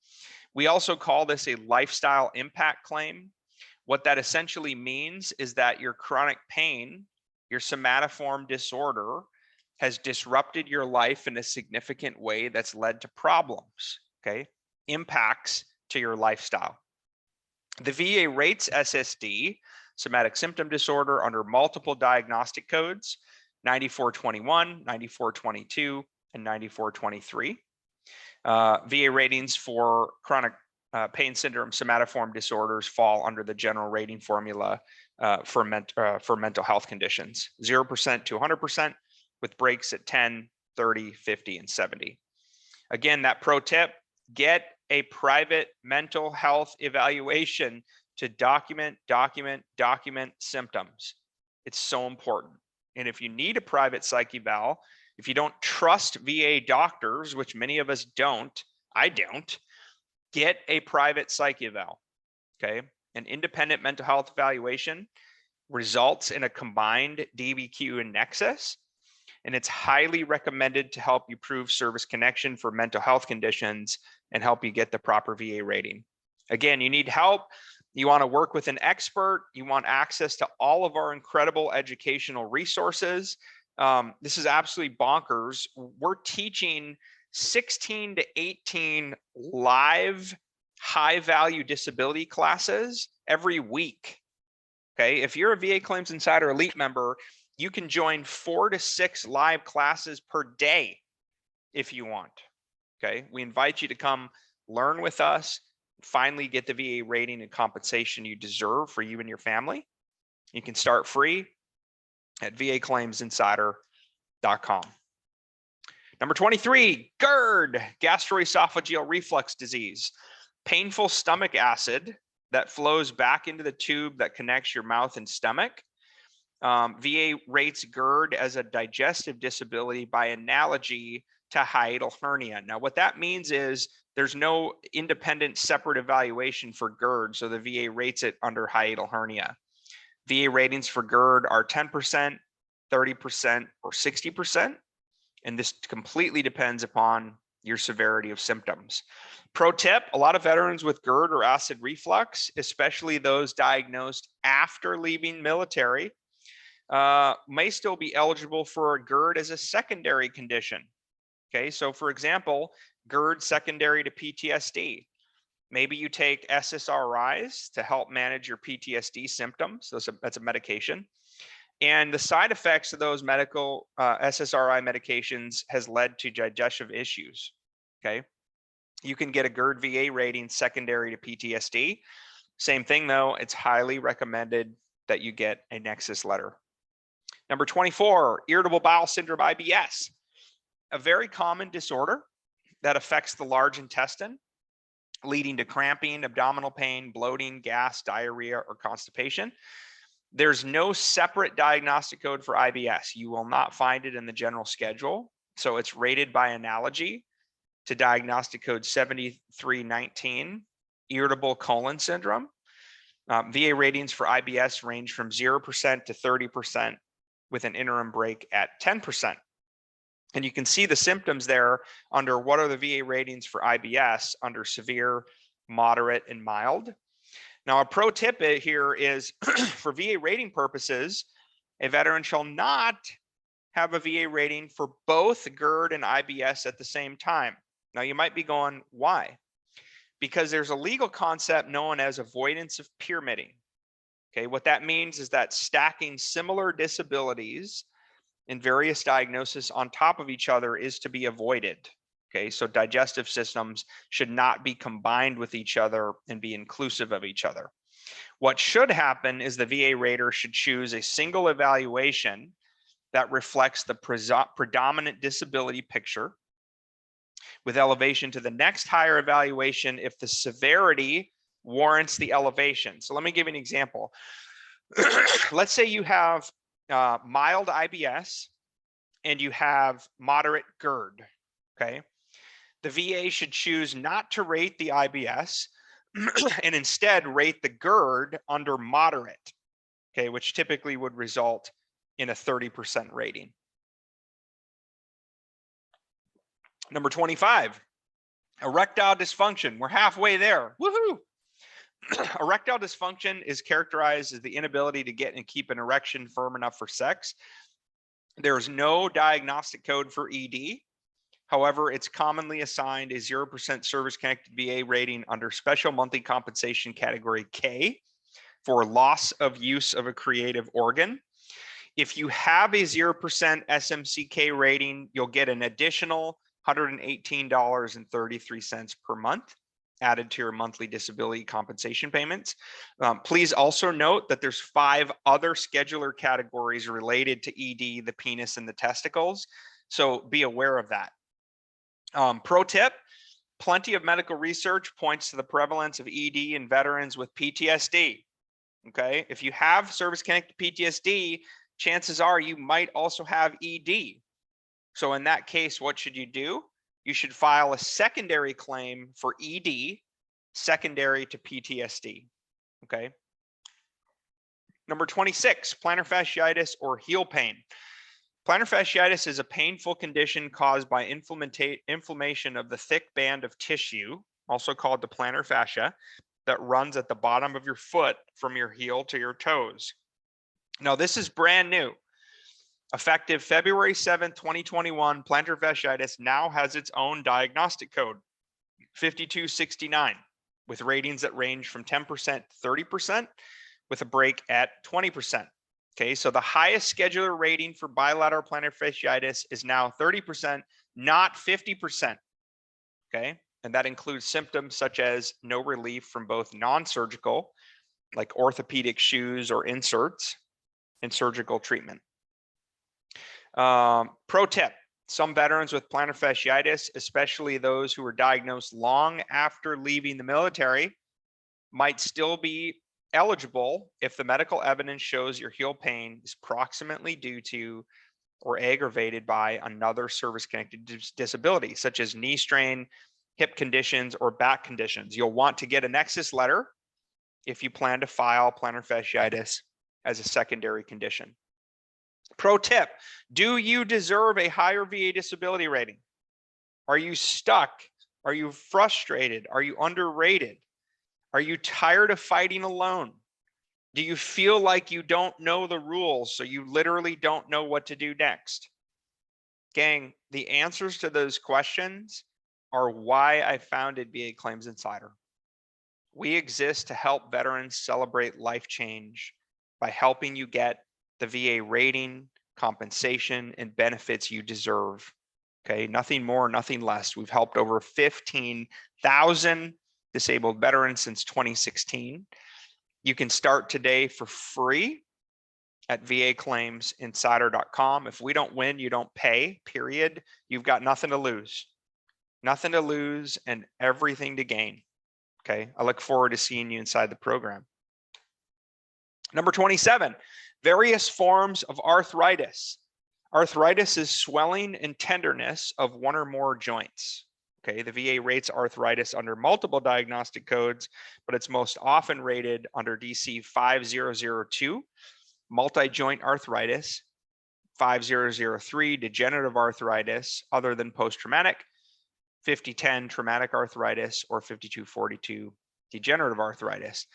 We also call this a lifestyle impact claim. What that essentially means is that your chronic pain, your somatoform disorder, has disrupted your life in a significant way that's led to problems, okay? Impacts to your lifestyle. The VA rates SSD, somatic symptom disorder, under multiple diagnostic codes, 9421, 9422, and 9423. VA ratings for chronic pain syndrome somatoform disorders fall under the general rating formula for mental health conditions, 0% to 100%, with breaks at 10, 30, 50, and 70. Again, that pro tip, get a private mental health evaluation to document symptoms. It's so important. And if you need a private psych eval, if you don't trust VA doctors, which many of us don't, I don't, get a private psych eval, okay? An independent mental health evaluation results in a combined DBQ and Nexus, and it's highly recommended to help you prove service connection for mental health conditions and help you get the proper VA rating. Again, you need help, you want to work with an expert, you want access to all of our incredible educational resources. This is absolutely bonkers. We're teaching 16 to 18 live high value disability classes every week. Okay, if you're a VA Claims Insider Elite member, you can join 4 to 6 live classes per day if you want. Okay, we invite you to come learn with us, finally get the VA rating and compensation you deserve for you and your family. You can start free at vaclaimsinsider.com. Number 23, GERD, gastroesophageal reflux disease, painful stomach acid that flows back into the tube that connects your mouth and stomach. VA rates GERD as a digestive disability by analogy to hiatal hernia. Now, what that means is there's no independent separate evaluation for GERD, so the VA rates it under hiatal hernia. VA ratings for GERD are 10%, 30%, or 60%, and this completely depends upon your severity of symptoms. Pro tip, a lot of veterans with GERD or acid reflux, especially those diagnosed after leaving military, may still be eligible for a GERD as a secondary condition. Okay, so for example, GERD secondary to PTSD. Maybe you take SSRIs to help manage your PTSD symptoms. That's a medication. And the side effects of those medical SSRI medications has led to digestive issues. Okay, you can get a GERD VA rating secondary to PTSD. Same thing though, it's highly recommended that you get a Nexus letter. Number 24, irritable bowel syndrome, IBS, a very common disorder that affects the large intestine, leading to cramping, abdominal pain, bloating, gas, diarrhea, or constipation. There's no separate diagnostic code for IBS. You will not find it in the general schedule. So it's rated by analogy to diagnostic code 7319, irritable colon syndrome. VA ratings for IBS range from 0% to 30% with an interim break at 10%. And you can see the symptoms there under what are the VA ratings for IBS under severe, moderate, and mild. Now, a pro tip here is for VA rating purposes, a veteran shall not have a VA rating for both GERD and IBS at the same time. Now, you might be going, why? Because there's a legal concept known as avoidance of pyramiding. Okay, what that means is that stacking similar disabilities in various diagnoses on top of each other is to be avoided. Okay, so digestive systems should not be combined with each other and be inclusive of each other. What should happen is the VA rater should choose a single evaluation that reflects the predominant disability picture with elevation to the next higher evaluation if the severity warrants the elevation. So let me give you an example. Let's say you have mild IBS and you have moderate GERD, okay? The VA should choose not to rate the IBS and instead rate the GERD under moderate, okay, which typically would result in a 30% rating. Number 25, erectile dysfunction. We're halfway there. Woohoo! Erectile dysfunction is characterized as the inability to get and keep an erection firm enough for sex. There is no diagnostic code for ED. However, it's commonly assigned a 0% service-connected VA rating under Special Monthly Compensation Category K for loss of use of a creative organ. If you have a 0% SMCK rating, you'll get an additional $118.33 per month added to your monthly disability compensation payments. Please also note that there's 5 other scheduler categories related to ED, the penis, and the testicles. So be aware of that. Pro tip, plenty of medical research points to the prevalence of ED in veterans with PTSD. Okay, if you have service-connected PTSD, chances are you might also have ED. So in that case, what should you do? You should file a secondary claim for ED secondary to PTSD, okay? Number 26, plantar fasciitis or heel pain. Plantar fasciitis is a painful condition caused by inflammation of the thick band of tissue, also called the plantar fascia, that runs at the bottom of your foot from your heel to your toes. Now, this is brand new. Effective February 7th, 2021, plantar fasciitis now has its own diagnostic code, 5269, with ratings that range from 10% to 30%, with a break at 20%. Okay, so the highest scheduler rating for bilateral plantar fasciitis is now 30%, not 50%. Okay, and that includes symptoms such as no relief from both non-surgical, like orthopedic shoes or inserts, and surgical treatment. Pro tip, some veterans with plantar fasciitis, especially those who were diagnosed long after leaving the military, might still be eligible if the medical evidence shows your heel pain is proximately due to or aggravated by another service-connected disability, such as knee strain, hip conditions, or back conditions. You'll want to get a Nexus letter if you plan to file plantar fasciitis as a secondary condition. Pro tip, do you deserve a higher VA disability rating? Are you stuck? Are you frustrated? Are you underrated? Are you tired of fighting alone? Do you feel like you don't know the rules, so you literally don't know what to do next? Gang, the answers to those questions are why I founded VA Claims Insider. We exist to help veterans celebrate life change by helping you get the VA rating, compensation, and benefits you deserve. Okay, nothing more, nothing less. We've helped over 15,000 disabled veterans since 2016. You can start today for free at vaclaimsinsider.com. If we don't win, you don't pay, period. You've got nothing to lose. Nothing to lose and everything to gain. Okay, I look forward to seeing you inside the program. Number 27, various forms of arthritis. Arthritis is swelling and tenderness of one or more joints. Okay, the VA rates arthritis under multiple diagnostic codes, but it's most often rated under DC 5002, multi-joint arthritis, 5003, degenerative arthritis other than post-traumatic, 5010 traumatic arthritis, or 5242 degenerative arthritis.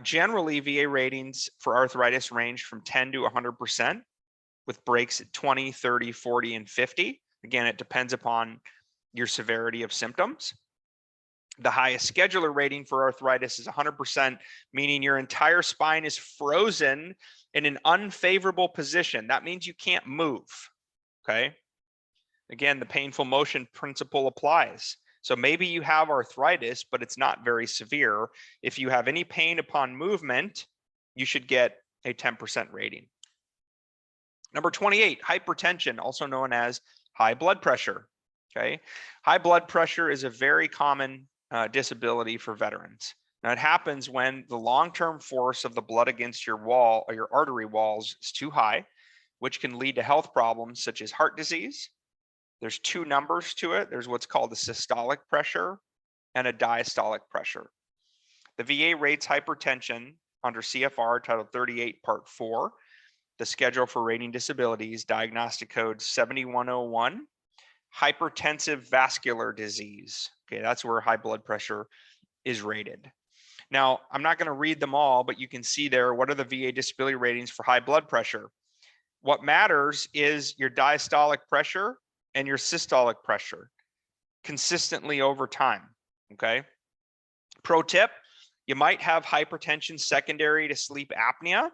Generally, VA ratings for arthritis range from 10 to 100%, with breaks at 20, 30, 40, and 50. Again, it depends upon your severity of symptoms. The highest scheduler rating for arthritis is 100%, meaning your entire spine is frozen in an unfavorable position. That means you can't move, okay? Again, the painful motion principle applies. So maybe you have arthritis, but it's not very severe. If you have any pain upon movement, you should get a 10% rating. Number 28, hypertension, also known as high blood pressure. Okay, high blood pressure is a very common disability for veterans. Now, it happens when the long-term force of the blood against your wall or your artery walls is too high, which can lead to health problems such as heart disease. There's two numbers to it. There's what's called a systolic pressure and a diastolic pressure. The VA rates hypertension under CFR Title 38, Part 4, the Schedule for Rating Disabilities, Diagnostic Code 7101, hypertensive vascular disease. Okay, that's where high blood pressure is rated. Now, I'm not going to read them all, but you can see there what are the VA disability ratings for high blood pressure. What matters is your diastolic pressure and your systolic pressure consistently over time. Okay. Pro tip, you might have hypertension secondary to sleep apnea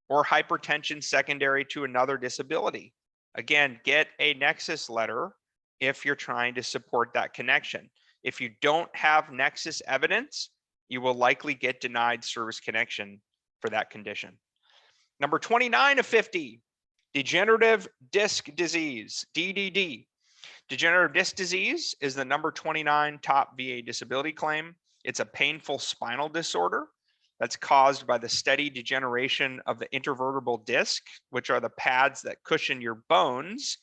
or hypertension secondary to another disability. Again, get a Nexus letter if you're trying to support that connection. If you don't have Nexus evidence, you will likely get denied service connection for that condition. Number 29 of 50, degenerative disc disease, DDD. Degenerative disc disease is the number 29 top VA disability claim. It's a painful spinal disorder that's caused by the steady degeneration of the intervertebral disc, which are the pads that cushion your bones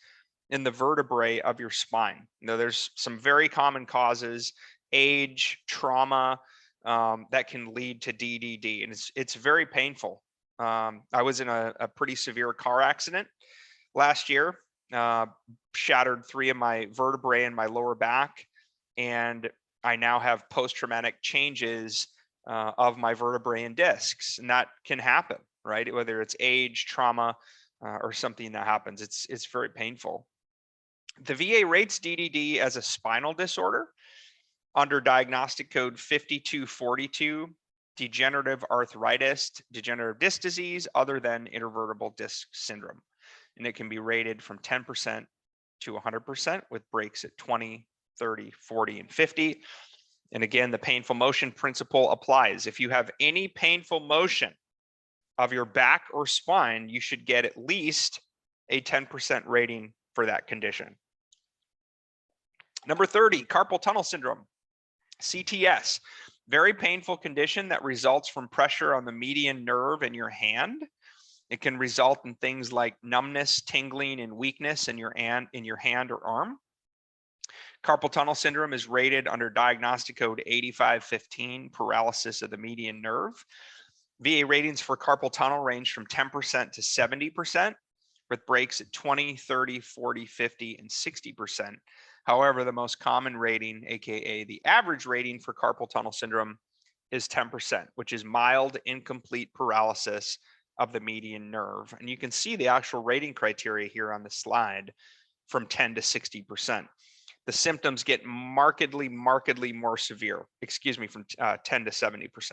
in the vertebrae of your spine. Now, there's some very common causes, age, trauma, that can lead to DDD, and it's very painful. I was in a pretty severe car accident last year, shattered 3 of my vertebrae in my lower back, and I now have post-traumatic changes of my vertebrae and discs, and that can happen, right? Whether it's age, trauma, or something that happens, it's very painful. The VA rates DDD as a spinal disorder under diagnostic code 5242, degenerative arthritis, degenerative disc disease other than intervertebral disc syndrome, and it can be rated from 10% to 100% with breaks at 20, 30, 40, and 50. And again, the painful motion principle applies. If you have any painful motion of your back or spine, you should get at least a 10% rating for that condition. Number 30, carpal tunnel syndrome, CTS, very painful condition that results from pressure on the median nerve in your hand. It can result in things like numbness, tingling, and weakness in your hand or arm. Carpal tunnel syndrome is rated under diagnostic code 8515, paralysis of the median nerve. VA ratings for carpal tunnel range from 10% to 70%, with breaks at 20, 30, 40, 50, and 60%. However, the most common rating, aka the average rating for carpal tunnel syndrome, is 10%, which is mild incomplete paralysis of the median nerve. And you can see the actual rating criteria here on the slide from 10 to 60%. The symptoms get markedly more severe, from 10 to 70%.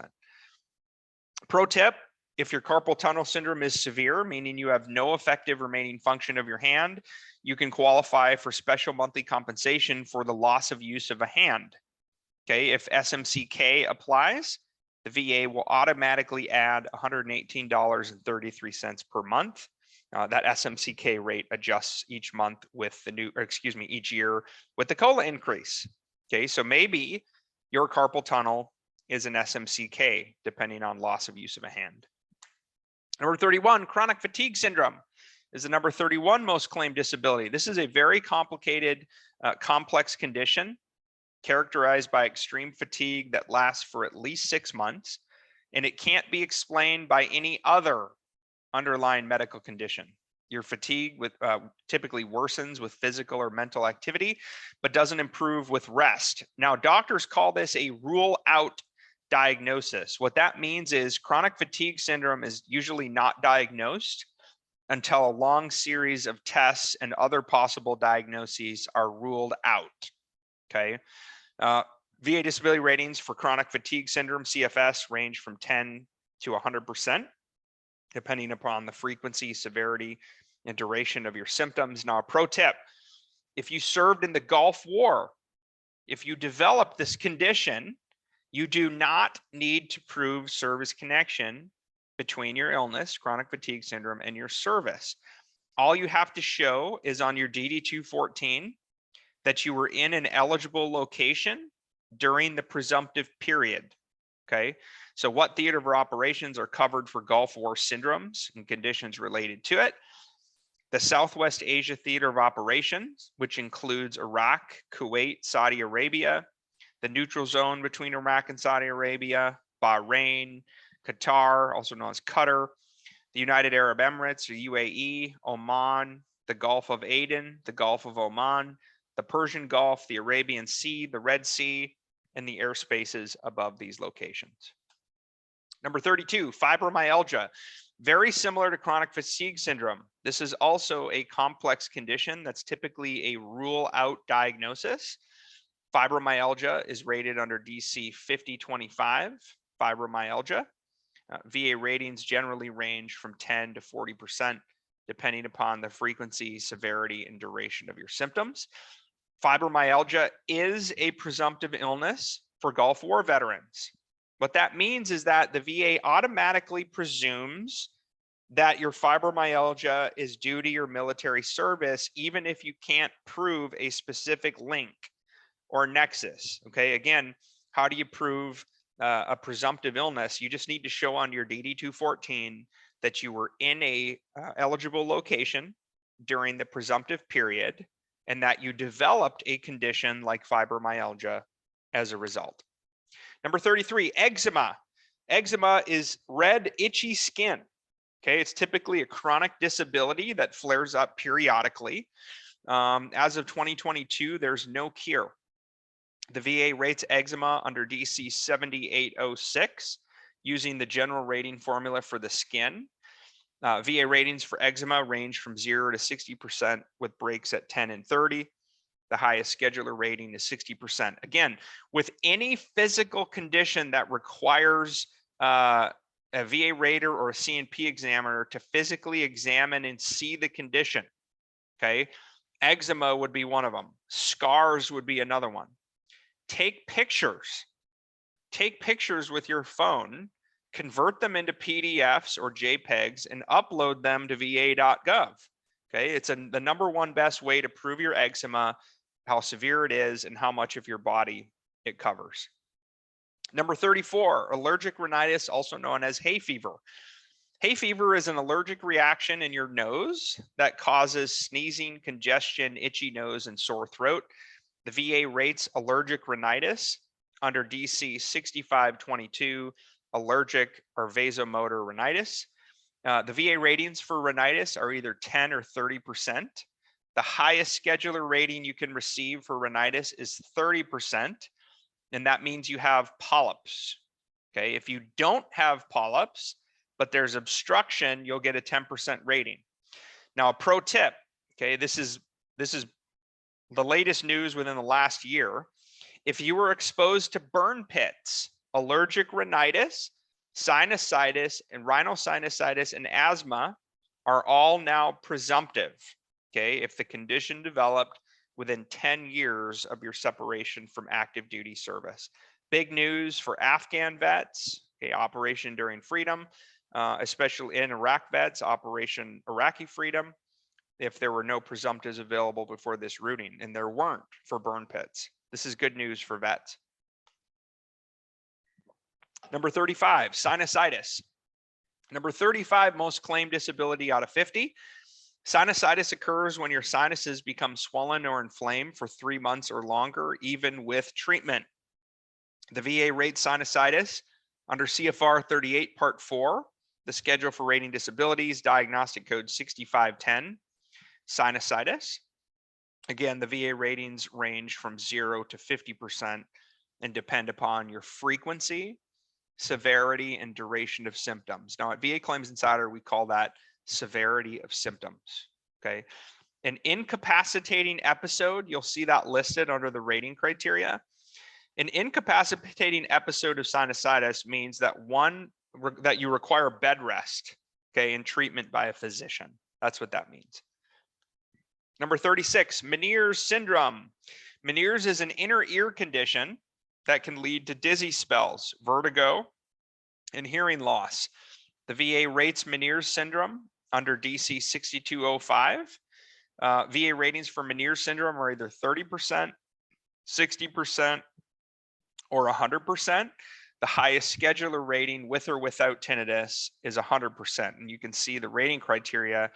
Pro tip, if your carpal tunnel syndrome is severe, meaning you have no effective remaining function of your hand, you can qualify for special monthly compensation for the loss of use of a hand. Okay, if SMCK applies, the VA will automatically add $118.33 per month. That SMCK rate adjusts each month with the new, each year with the COLA increase. Okay, so maybe your carpal tunnel is an SMCK depending on loss of use of a hand. Number 31, chronic fatigue syndrome is the number 31 most claimed disability. This is a very complicated, complex condition characterized by extreme fatigue that lasts for at least 6 months, and it can't be explained by any other underlying medical condition. Your fatigue typically worsens with physical or mental activity, but doesn't improve with rest. Now, doctors call this a rule out diagnosis. What that means is chronic fatigue syndrome is usually not diagnosed until a long series of tests and other possible diagnoses are ruled out. Okay. VA disability ratings for chronic fatigue syndrome, CFS, range from 10 to 100%, depending upon the frequency, severity, and duration of your symptoms. Now, a pro tip, if you served in the Gulf War, if you develop this condition, you do not need to prove service connection between your illness, chronic fatigue syndrome, and your service. All you have to show is on your DD-214 that you were in an eligible location during the presumptive period. Okay, so what theater of operations are covered for Gulf War syndromes and conditions related to it? The Southwest Asia theater of operations, which includes Iraq, Kuwait, Saudi Arabia, the neutral zone between Iraq and Saudi Arabia, Bahrain, Qatar, also known as Qatar, the United Arab Emirates or UAE, Oman, the Gulf of Aden, the Gulf of Oman, the Persian Gulf, the Arabian Sea, the Red Sea, and the airspaces above these locations. Number 32, fibromyalgia. Very similar to chronic fatigue syndrome. This is also a complex condition that's typically a rule out diagnosis. Fibromyalgia is rated under DC 5025, fibromyalgia. VA ratings generally range from 10 to 40%, depending upon the frequency, severity, and duration of your symptoms. Fibromyalgia is a presumptive illness for Gulf War veterans. What that means is that the VA automatically presumes that your fibromyalgia is due to your military service, even if you can't prove a specific link or nexus. Okay, again, how do you prove a presumptive illness? You just need to show on your DD-214 that you were in a eligible location during the presumptive period and that you developed a condition like fibromyalgia as a result. Number 33, eczema. Eczema is red, itchy skin. Okay, it's typically a chronic disability that flares up periodically. As of 2022, there's no cure. The VA rates eczema under DC 7806 using the general rating formula for the skin. VA ratings for eczema range from 0 to 60% with breaks at 10 and 30. The highest scheduler rating is 60%. Again, with any physical condition that requires a VA rater or a CNP examiner to physically examine and see the condition, okay, eczema would be one of them. Scars would be another one. Take pictures. Take pictures with your phone, convert them into PDFs or JPEGs, and upload them to va.gov. Okay, it's the #1 best way to prove your eczema, how severe it is, and how much of your body it covers. Number 34, allergic rhinitis, also known as hay fever. Hay fever is an allergic reaction in your nose that causes sneezing, congestion, itchy nose, and sore throat. The VA rates allergic rhinitis under DC 6522, allergic or vasomotor rhinitis. The VA ratings for rhinitis are either 10 or 30%. The highest scheduler rating you can receive for rhinitis is 30%, and that means you have polyps. Okay, if you don't have polyps, but there's obstruction, you'll get a 10% rating. Now, a pro tip, okay, this is the latest news within the last year. If you were exposed to burn pits, allergic rhinitis, sinusitis, and rhinosinusitis and asthma are all now presumptive, okay, if the condition developed within 10 years of your separation from active duty service. Big news for Afghan vets, okay, Operation Enduring Freedom, especially in Iraq vets, Operation Iraqi Freedom, if there were no presumptives available before this routing, and there weren't for burn pits. This is good news for vets. Number 35, sinusitis. Number 35, most claimed disability out of 50. Sinusitis occurs when your sinuses become swollen or inflamed for 3 months or longer, even with treatment. The VA rates sinusitis under CFR 38 Part 4, the Schedule for Rating Disabilities, Diagnostic Code 6510. Sinusitis. Again, the VA ratings range from 0 to 50% and depend upon your frequency, severity, and duration of symptoms. Now, at VA Claims Insider, we call that severity of symptoms. Okay. An incapacitating episode, you'll see that listed under the rating criteria. An incapacitating episode of sinusitis means that that you require bed rest, okay, and treatment by a physician. That's what that means. Number 36, Meniere's syndrome. Meniere's is an inner ear condition that can lead to dizzy spells, vertigo, and hearing loss. The VA rates Meniere's syndrome under DC 6205. VA ratings for Meniere's syndrome are either 30%, 60%, or 100%. The highest scheduler rating with or without tinnitus is 100%. And you can see the rating criteria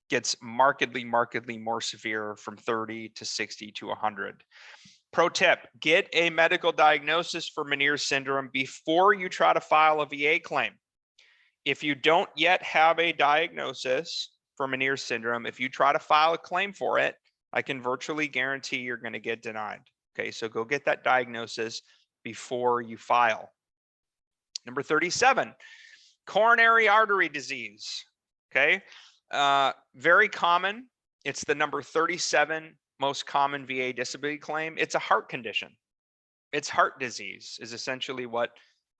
gets markedly more severe from 30 to 60 to 100. Pro tip, get a medical diagnosis for Meniere's syndrome before you try to file a VA claim. If you don't yet have a diagnosis for Meniere's syndrome, if you try to file a claim for it, I can virtually guarantee you're going to get denied. Okay, so go get that diagnosis before you file. Number 37, coronary artery disease. Okay, very common. It's the number 37 most common VA disability claim. It's a heart condition. It's heart disease is essentially what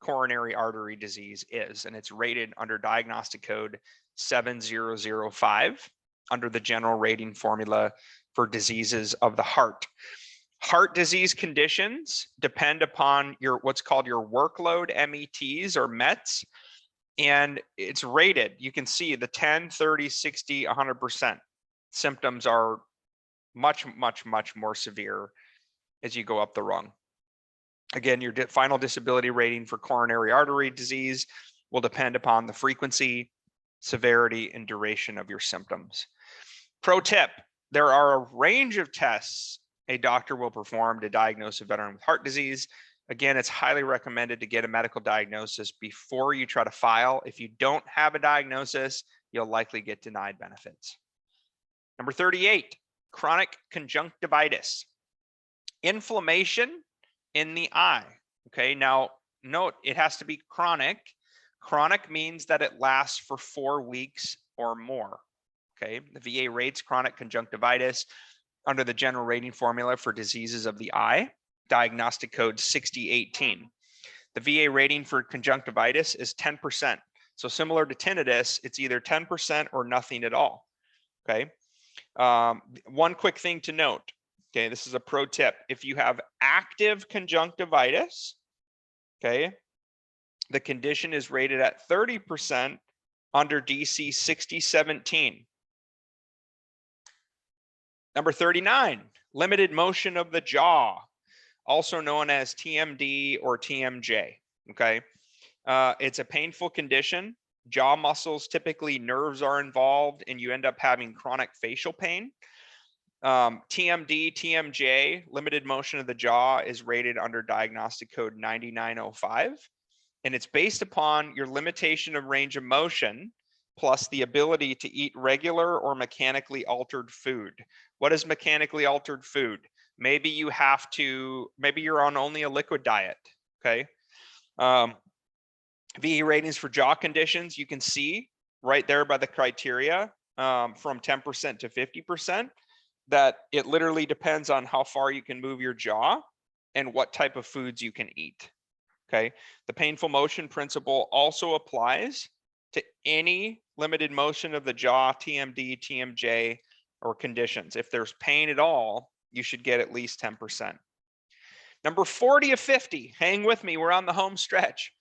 coronary artery disease is, and it's rated under diagnostic code 7005 under the general rating formula for diseases of the heart. Heart disease conditions depend upon your what's called your workload METs or METs, and it's rated. You can see the 10, 30, 60, 100%. Symptoms are much more severe as you go up the rung. Again, your final disability rating for coronary artery disease will depend upon the frequency, severity, and duration of your symptoms. Pro tip, there are a range of tests a doctor will perform to diagnose a veteran with heart disease. Again, it's highly recommended to get a medical diagnosis before you try to file. If you don't have a diagnosis, you'll likely get denied benefits. Number 38, chronic conjunctivitis. Inflammation in the eye. Okay, now note it has to be chronic. Chronic means that it lasts for 4 weeks or more. Okay, the VA rates chronic conjunctivitis under the general rating formula for diseases of the eye, diagnostic code 6018. The VA rating for conjunctivitis is 10%. So similar to tinnitus, it's either 10% or nothing at all. Okay. One quick thing to note. Okay, this is a pro tip. If you have active conjunctivitis, okay, the condition is rated at 30% under DC 6017. Number 39, limited motion of the jaw, also known as TMD or TMJ. Okay, it's a painful condition. Jaw muscles, typically nerves are involved, and you end up having chronic facial pain. TMD, TMJ, limited motion of the jaw, is rated under diagnostic code 9905. And it's based upon your limitation of range of motion plus the ability to eat regular or mechanically altered food. What is mechanically altered food? Maybe you have to, maybe you're on only a liquid diet, okay? VA ratings for jaw conditions, you can see right there by the criteria from 10% to 50%, that it literally depends on how far you can move your jaw and what type of foods you can eat. Okay, the painful motion principle also applies to any limited motion of the jaw, TMD, TMJ, or conditions. If there's pain at all, you should get at least 10%. Number 40 of 50, hang with me, we're on the home stretch.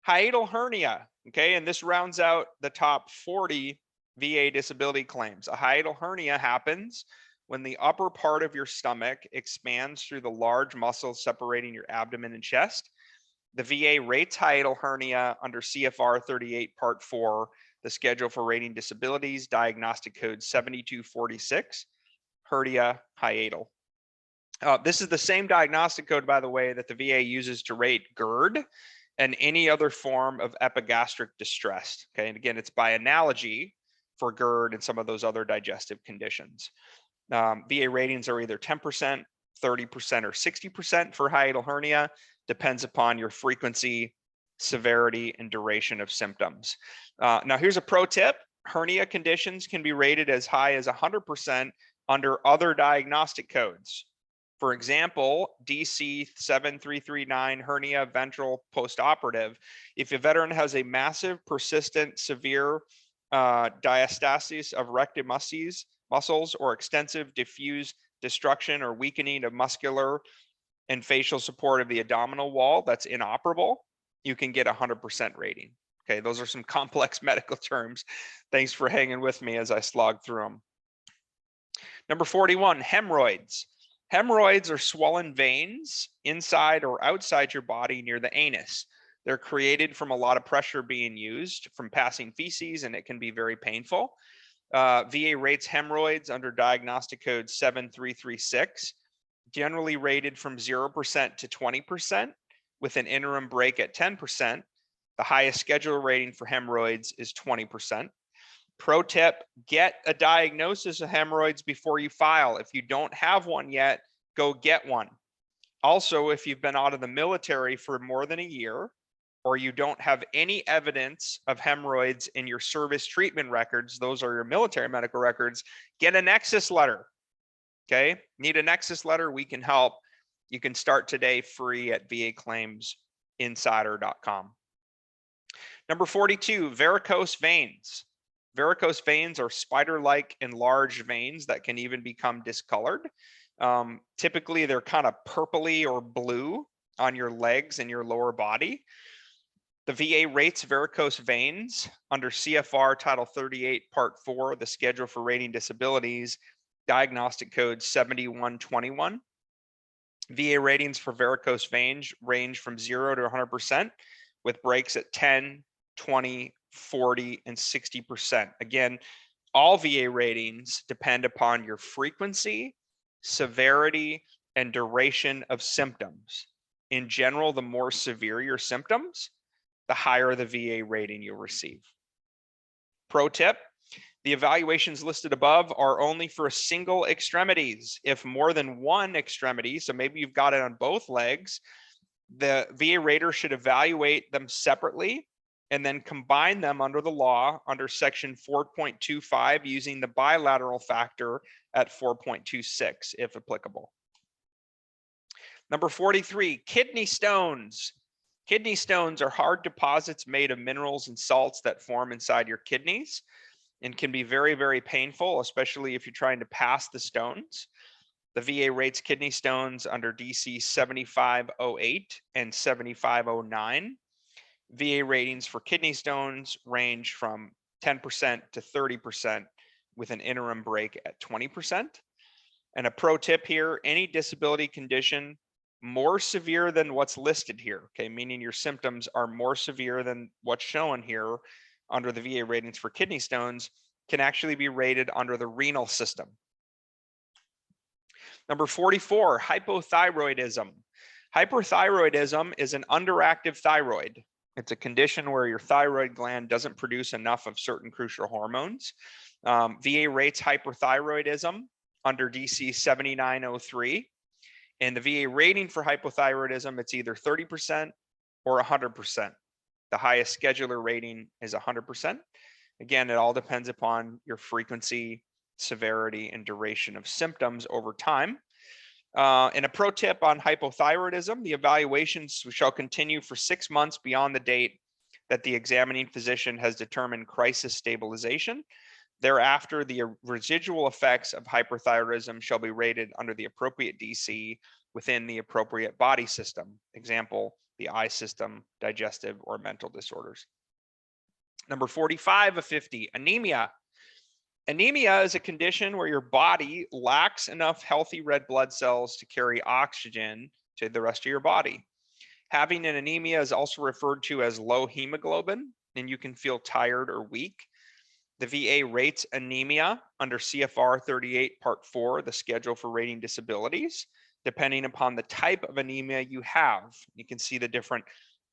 Hiatal hernia, okay, and this rounds out the top 40 VA disability claims. A hiatal hernia happens when the upper part of your stomach expands through the large muscles separating your abdomen and chest. The VA rates hiatal hernia under CFR 38 Part 4, the Schedule for Rating Disabilities, Diagnostic Code 7246, hernia hiatal. This is the same diagnostic code, by the way, that the VA uses to rate GERD and any other form of epigastric distress. Okay, and again, it's by analogy for GERD and some of those other digestive conditions. VA ratings are either 10%, 30%, or 60% for hiatal hernia. Depends upon your frequency, severity, and duration of symptoms. Now, here's a pro tip. Hernia conditions can be rated as high as 100% under other diagnostic codes. For example, DC 7339 hernia ventral postoperative. If a veteran has a massive, persistent, severe diastasis of rectus muscles or extensive diffuse destruction or weakening of muscular and facial support of the abdominal wall that's inoperable, you can get 100% rating. Okay, those are some complex medical terms. Thanks for hanging with me as I slog through them. Number 41, hemorrhoids. Hemorrhoids are swollen veins inside or outside your body near the anus. They're created from a lot of pressure being used from passing feces, and it can be very painful. VA rates hemorrhoids under diagnostic code 7336, generally rated from 0% to 20%, with an interim break at 10%. The highest schedule rating for hemorrhoids is 20%. Pro tip, get a diagnosis of hemorrhoids before you file. If you don't have one yet, go get one. Also, if you've been out of the military for more than a year, or you don't have any evidence of hemorrhoids in your service treatment records, those are your military medical records, get a Nexus Letter. Okay, need a Nexus Letter? We can help. You can start today free at vaclaimsinsider.com. Number 42, varicose veins. Varicose veins are spider-like enlarged veins that can even become discolored. Typically, they're kind of purpley or blue on your legs and your lower body. The VA rates varicose veins under CFR Title 38 Part 4, the Schedule for Rating Disabilities, Diagnostic Code 7121. VA ratings for varicose veins range from 0 to 100%, with breaks at 10, 20, 40, and 60%. Again, all VA ratings depend upon your frequency, severity, and duration of symptoms. In general, the more severe your symptoms, the higher the VA rating you'll receive. Pro tip, the evaluations listed above are only for single extremities. If more than one extremity, so maybe you've got it on both legs, the VA rater should evaluate them separately and then combine them under the law under section 4.25 using the bilateral factor at 4.26 if applicable. Number 43, kidney stones. Kidney stones are hard deposits made of minerals and salts that form inside your kidneys and can be very, very painful, especially if you're trying to pass the stones. The VA rates kidney stones under DC 7508 and 7509. VA ratings for kidney stones range from 10% to 30% with an interim break at 20%. And a pro tip here, any disability condition more severe than what's listed here, okay, meaning your symptoms are more severe than what's shown here under the VA ratings for kidney stones, can actually be rated under the renal system. Number 44, hypothyroidism. Hyperthyroidism is an underactive thyroid. It's a condition where your thyroid gland doesn't produce enough of certain crucial hormones. VA rates hyperthyroidism under DC 7903. And the VA rating for hypothyroidism, it's either 30% or 100%. The highest scheduler rating is 100%. Again, it all depends upon your frequency, severity, and duration of symptoms over time. And a pro tip on hypothyroidism: the evaluations shall continue for 6 months beyond the date that the examining physician has determined crisis stabilization. Thereafter, the residual effects of hyperthyroidism shall be rated under the appropriate DC within the appropriate body system. Example, the eye system, digestive, or mental disorders. Number 45 of 50, anemia. Anemia is a condition where your body lacks enough healthy red blood cells to carry oxygen to the rest of your body. Having an anemia is also referred to as low hemoglobin, and you can feel tired or weak. The VA rates anemia under CFR 38 Part 4, the schedule for rating disabilities, depending upon the type of anemia you have. You can see the different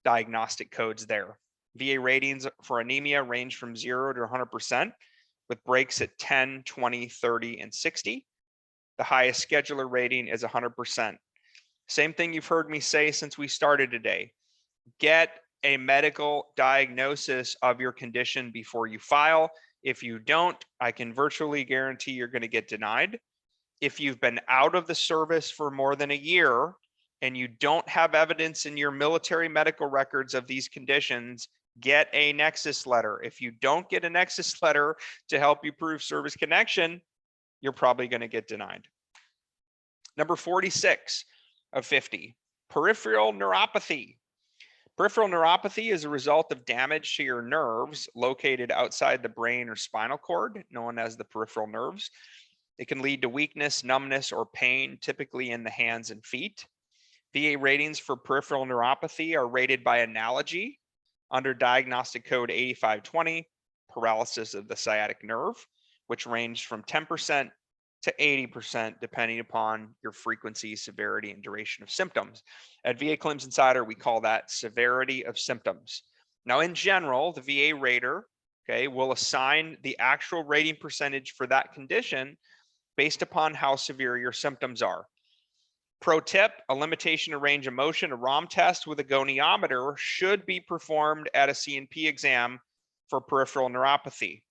diagnostic codes there. VA ratings for anemia range from 0 to 100%, with breaks at 10, 20, 30, and 60. The highest scheduler rating is 100%. Same thing you've heard me say since we started today. Get a medical diagnosis of your condition before you file. If you don't, I can virtually guarantee you're going to get denied. If you've been out of the service for more than a year and you don't have evidence in your military medical records of these conditions, get a Nexus letter. If you don't get a Nexus letter to help you prove service connection, you're probably going to get denied. Number 46 of 50, peripheral neuropathy. Peripheral neuropathy is a result of damage to your nerves located outside the brain or spinal cord, known as the peripheral nerves. It can lead to weakness, numbness, or pain, typically in the hands and feet. VA ratings for peripheral neuropathy are rated by analogy under diagnostic code 8520, paralysis of the sciatic nerve, which ranged from 10% to 80% depending upon your frequency, severity, and duration of symptoms. At VA Claims Insider, we call that severity of symptoms. Now, in general, the VA rater, will assign the actual rating percentage for that condition based upon how severe your symptoms are. Pro tip: a limitation of range of motion, a ROM test with a goniometer, should be performed at a C&P exam for peripheral neuropathy.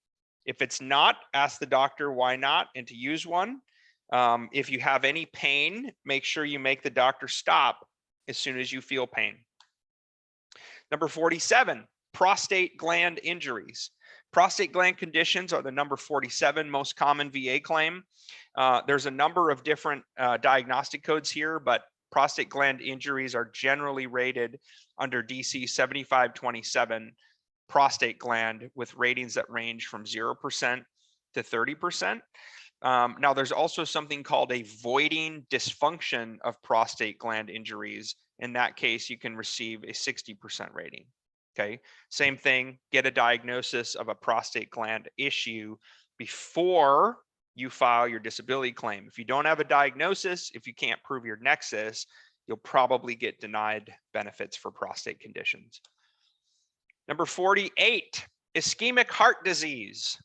If it's not, ask the doctor why not and to use one. If you have any pain, make sure you make the doctor stop as soon as you feel pain. Number 47, prostate gland injuries. Prostate gland conditions are the number 47 most common VA claim. There's a number of different diagnostic codes here, but prostate gland injuries are generally rated under DC 7527 prostate gland, with ratings that range from 0% to 30%. Now, there's also something called a voiding dysfunction of prostate gland injuries. In that case, you can receive a 60% rating. Same thing, get a diagnosis of a prostate gland issue before you file your disability claim. If you don't have a diagnosis, if you can't prove your nexus, you'll probably get denied benefits for prostate conditions. Number 48, ischemic heart disease.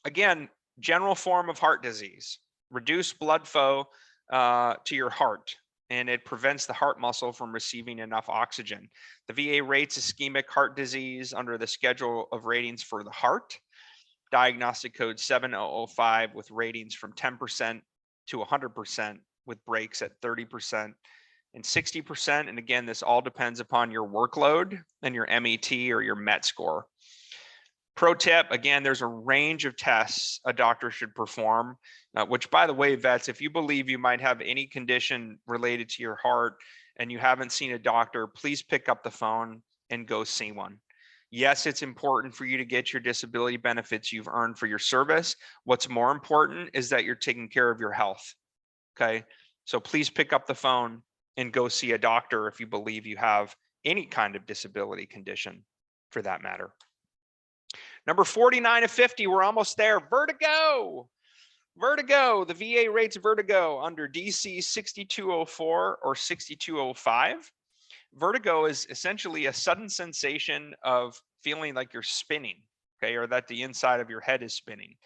Again, general form of heart disease, reduced blood flow to your heart, and it prevents the heart muscle from receiving enough oxygen. The VA rates ischemic heart disease under the schedule of ratings for the heart, diagnostic code 7005, with ratings from 10% to 100%, with breaks at 30% and 60%. And again, this all depends upon your workload and your MET or your MET score. Pro tip, again, there's a range of tests a doctor should perform, which, by the way, vets, if you believe you might have any condition related to your heart and you haven't seen a doctor, please pick up the phone and go see one. Yes, it's important for you to get your disability benefits you've earned for your service. What's more important is that you're taking care of your health. So please pick up the phone and go see a doctor if you believe you have any kind of disability condition, for that matter. Number 49 of 50, we're almost there. Vertigo. Vertigo. The VA rates vertigo under DC 6204 or 6205. Vertigo is essentially a sudden sensation of feeling like you're spinning, or that the inside of your head is spinning.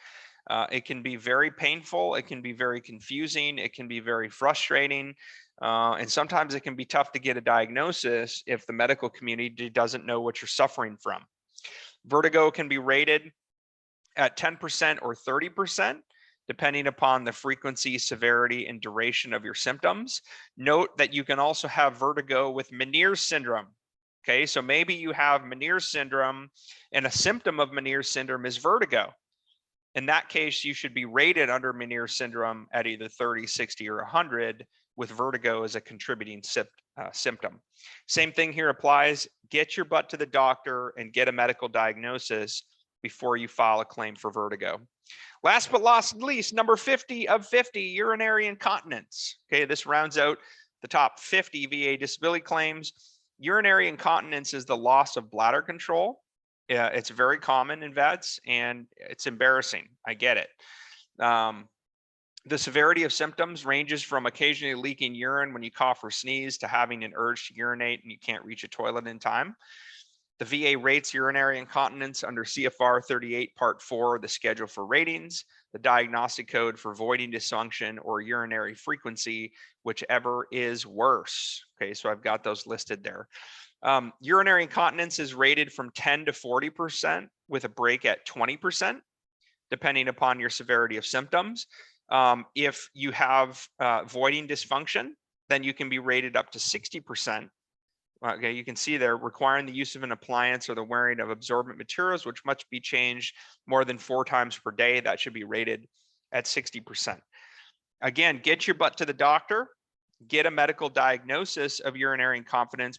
It can be very painful. It can be very confusing. It can be very frustrating. And sometimes it can be tough to get a diagnosis if the medical community doesn't know what you're suffering from. Vertigo can be rated at 10% or 30%, depending upon the frequency, severity, and duration of your symptoms. Note that you can also have vertigo with Meniere's syndrome. Okay, so maybe you have Meniere's syndrome and a symptom of Meniere's syndrome is vertigo. In that case, you should be rated under Meniere's syndrome at either 30, 60, or 100, with vertigo as a contributing symptom. Same thing here applies. Get your butt to the doctor and get a medical diagnosis before you file a claim for vertigo. Last but not least, number 50 of 50, urinary incontinence. Okay, this rounds out the top 50 VA disability claims. Urinary incontinence is the loss of bladder control. It's very common in vets and it's embarrassing. I get it. The severity of symptoms ranges from occasionally leaking urine when you cough or sneeze to having an urge to urinate and you can't reach a toilet in time. The VA rates urinary incontinence under CFR 38 Part 4, the schedule for ratings, the diagnostic code for voiding dysfunction or urinary frequency, whichever is worse. Okay, so I've got those listed there. Urinary incontinence is rated from 10 to 40% with a break at 20%, depending upon your severity of symptoms. If you have voiding dysfunction, then you can be rated up to 60%. Okay, you can see there, requiring the use of an appliance or the wearing of absorbent materials, which must be changed more than 4 times per day. That should be rated at 60%. Again, get your butt to the doctor, get a medical diagnosis of urinary incontinence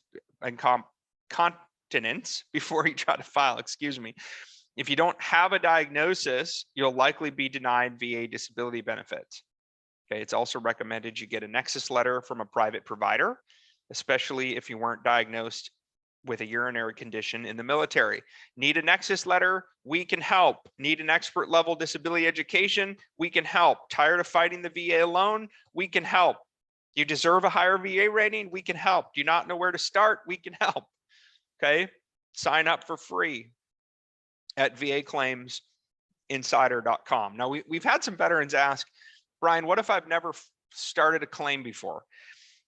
before you try to file, excuse me. If you don't have a diagnosis, you'll likely be denied VA disability benefits. Okay, it's also recommended you get a Nexus letter from a private provider, especially if you weren't diagnosed with a urinary condition in the military. Need a Nexus letter? We can help. Need an expert level disability education? We can help. Tired of fighting the VA alone? We can help. You deserve a higher VA rating? We can help. Do you not know where to start? We can help. Okay, sign up for free at VAClaimsInsider.com. Now, we've had some veterans ask, Brian, what if I've never started a claim before?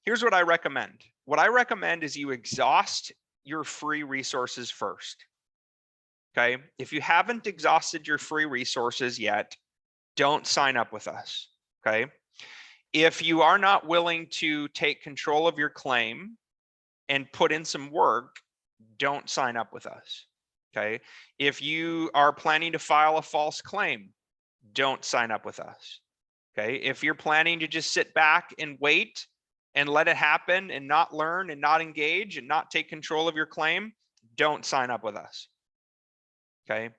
Here's what I recommend. What I recommend is you exhaust your free resources first. Okay, if you haven't exhausted your free resources yet, don't sign up with us. Okay, if you are not willing to take control of your claim and put in some work, don't sign up with us. Okay, if you are planning to file a false claim, don't sign up with us. Okay, if you're planning to just sit back and wait and let it happen and not learn and not engage and not take control of your claim, don't sign up with us. Okay.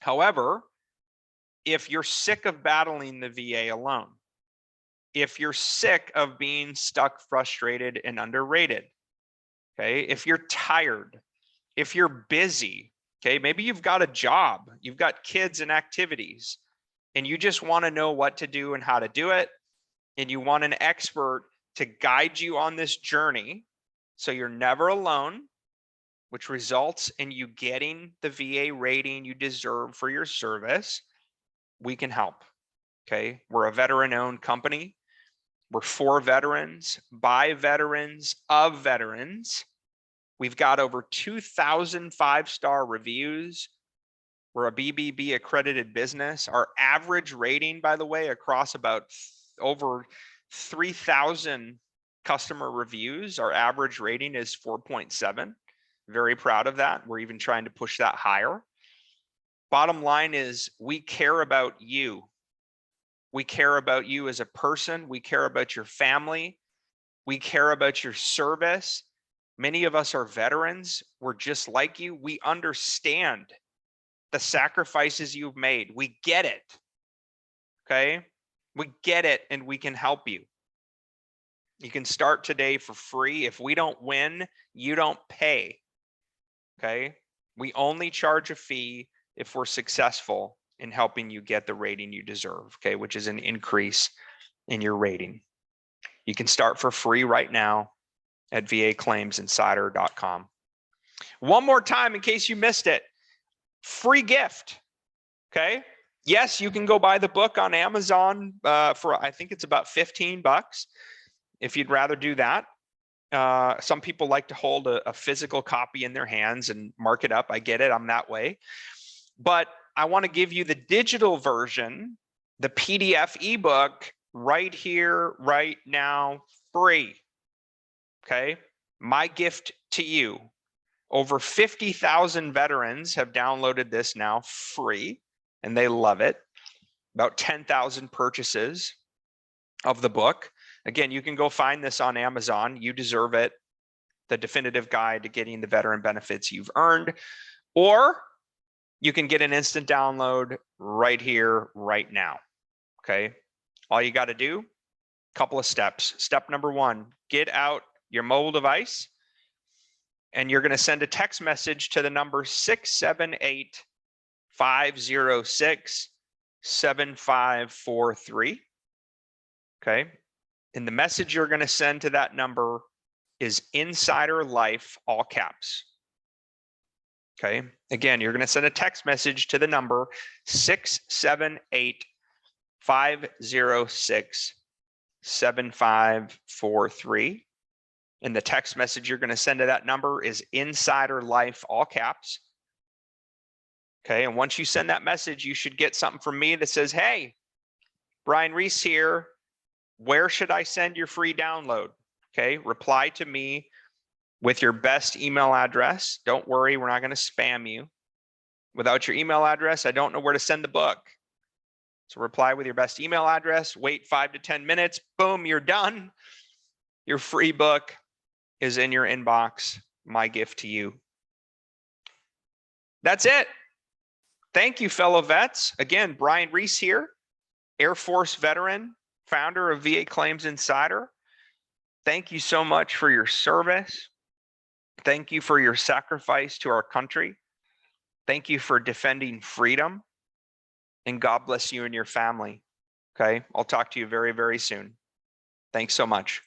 However, if you're sick of battling the VA alone, if you're sick of being stuck, frustrated, and underrated, okay, if you're tired, if you're busy, okay, maybe you've got a job, you've got kids and activities, and you just want to know what to do and how to do it, and you want an expert to guide you on this journey so you're never alone, which results in you getting the VA rating you deserve for your service, we can help. Okay, we're a veteran-owned company. We're for veterans, by veterans, of veterans. We've got over 2,000 5-star reviews. We're a BBB accredited business. Our average rating, by the way, across about over 3,000 customer reviews, our average rating is 4.7. Very proud of that. We're even trying to push that higher. Bottom line is we care about you. We care about you as a person. We care about your family. We care about your service. Many of us are veterans. We're just like you. We understand the sacrifices you've made. We get it. Okay? We get it, and we can help you. You can start today for free. If we don't win, you don't pay. Okay? We only charge a fee if we're successful in helping you get the rating you deserve, okay, which is an increase in your rating. You can start for free right now at VAClaimsInsider.com. One more time in case you missed it. Free gift. Okay? Yes, you can go buy the book on Amazon for, I think it's about $15 if you'd rather do that. Some people like to hold a physical copy in their hands and mark it up. I get it, I'm that way. But I want to give you the digital version, the PDF ebook right here, right now, free. Okay, my gift to you. Over 50,000 veterans have downloaded this now free, and they love it. About 10,000 purchases of the book. Again, you can go find this on Amazon. You deserve it. The definitive guide to getting the veteran benefits you've earned. Or you can get an instant download right here, right now. Okay. All you got to do, a couple of steps. Step number one, get out your mobile device, and you're going to send a text message to the number 678-506-7543. Okay. And the message you're going to send to that number is Insider Life, all caps. Okay. Again, you're going to send a text message to the number 678-506-7543. And the text message you're going to send to that number is Insider Life, all caps. Okay. And once you send that message, you should get something from me that says, hey, Brian Reese here. Where should I send your free download? Okay. Reply to me with your best email address. Don't worry, we're not going to spam you. Without your email address, I don't know where to send the book. So reply with your best email address, wait 5 to 10 minutes, boom, you're done. Your free book is in your inbox. My gift to you. That's it. Thank you, fellow vets. Again, Brian Reese here, Air Force veteran, founder of VA Claims Insider. Thank you so much for your service. Thank you for your sacrifice to our country. Thank you for defending freedom. And God bless you and your family. Okay, I'll talk to you very, very soon. Thanks so much.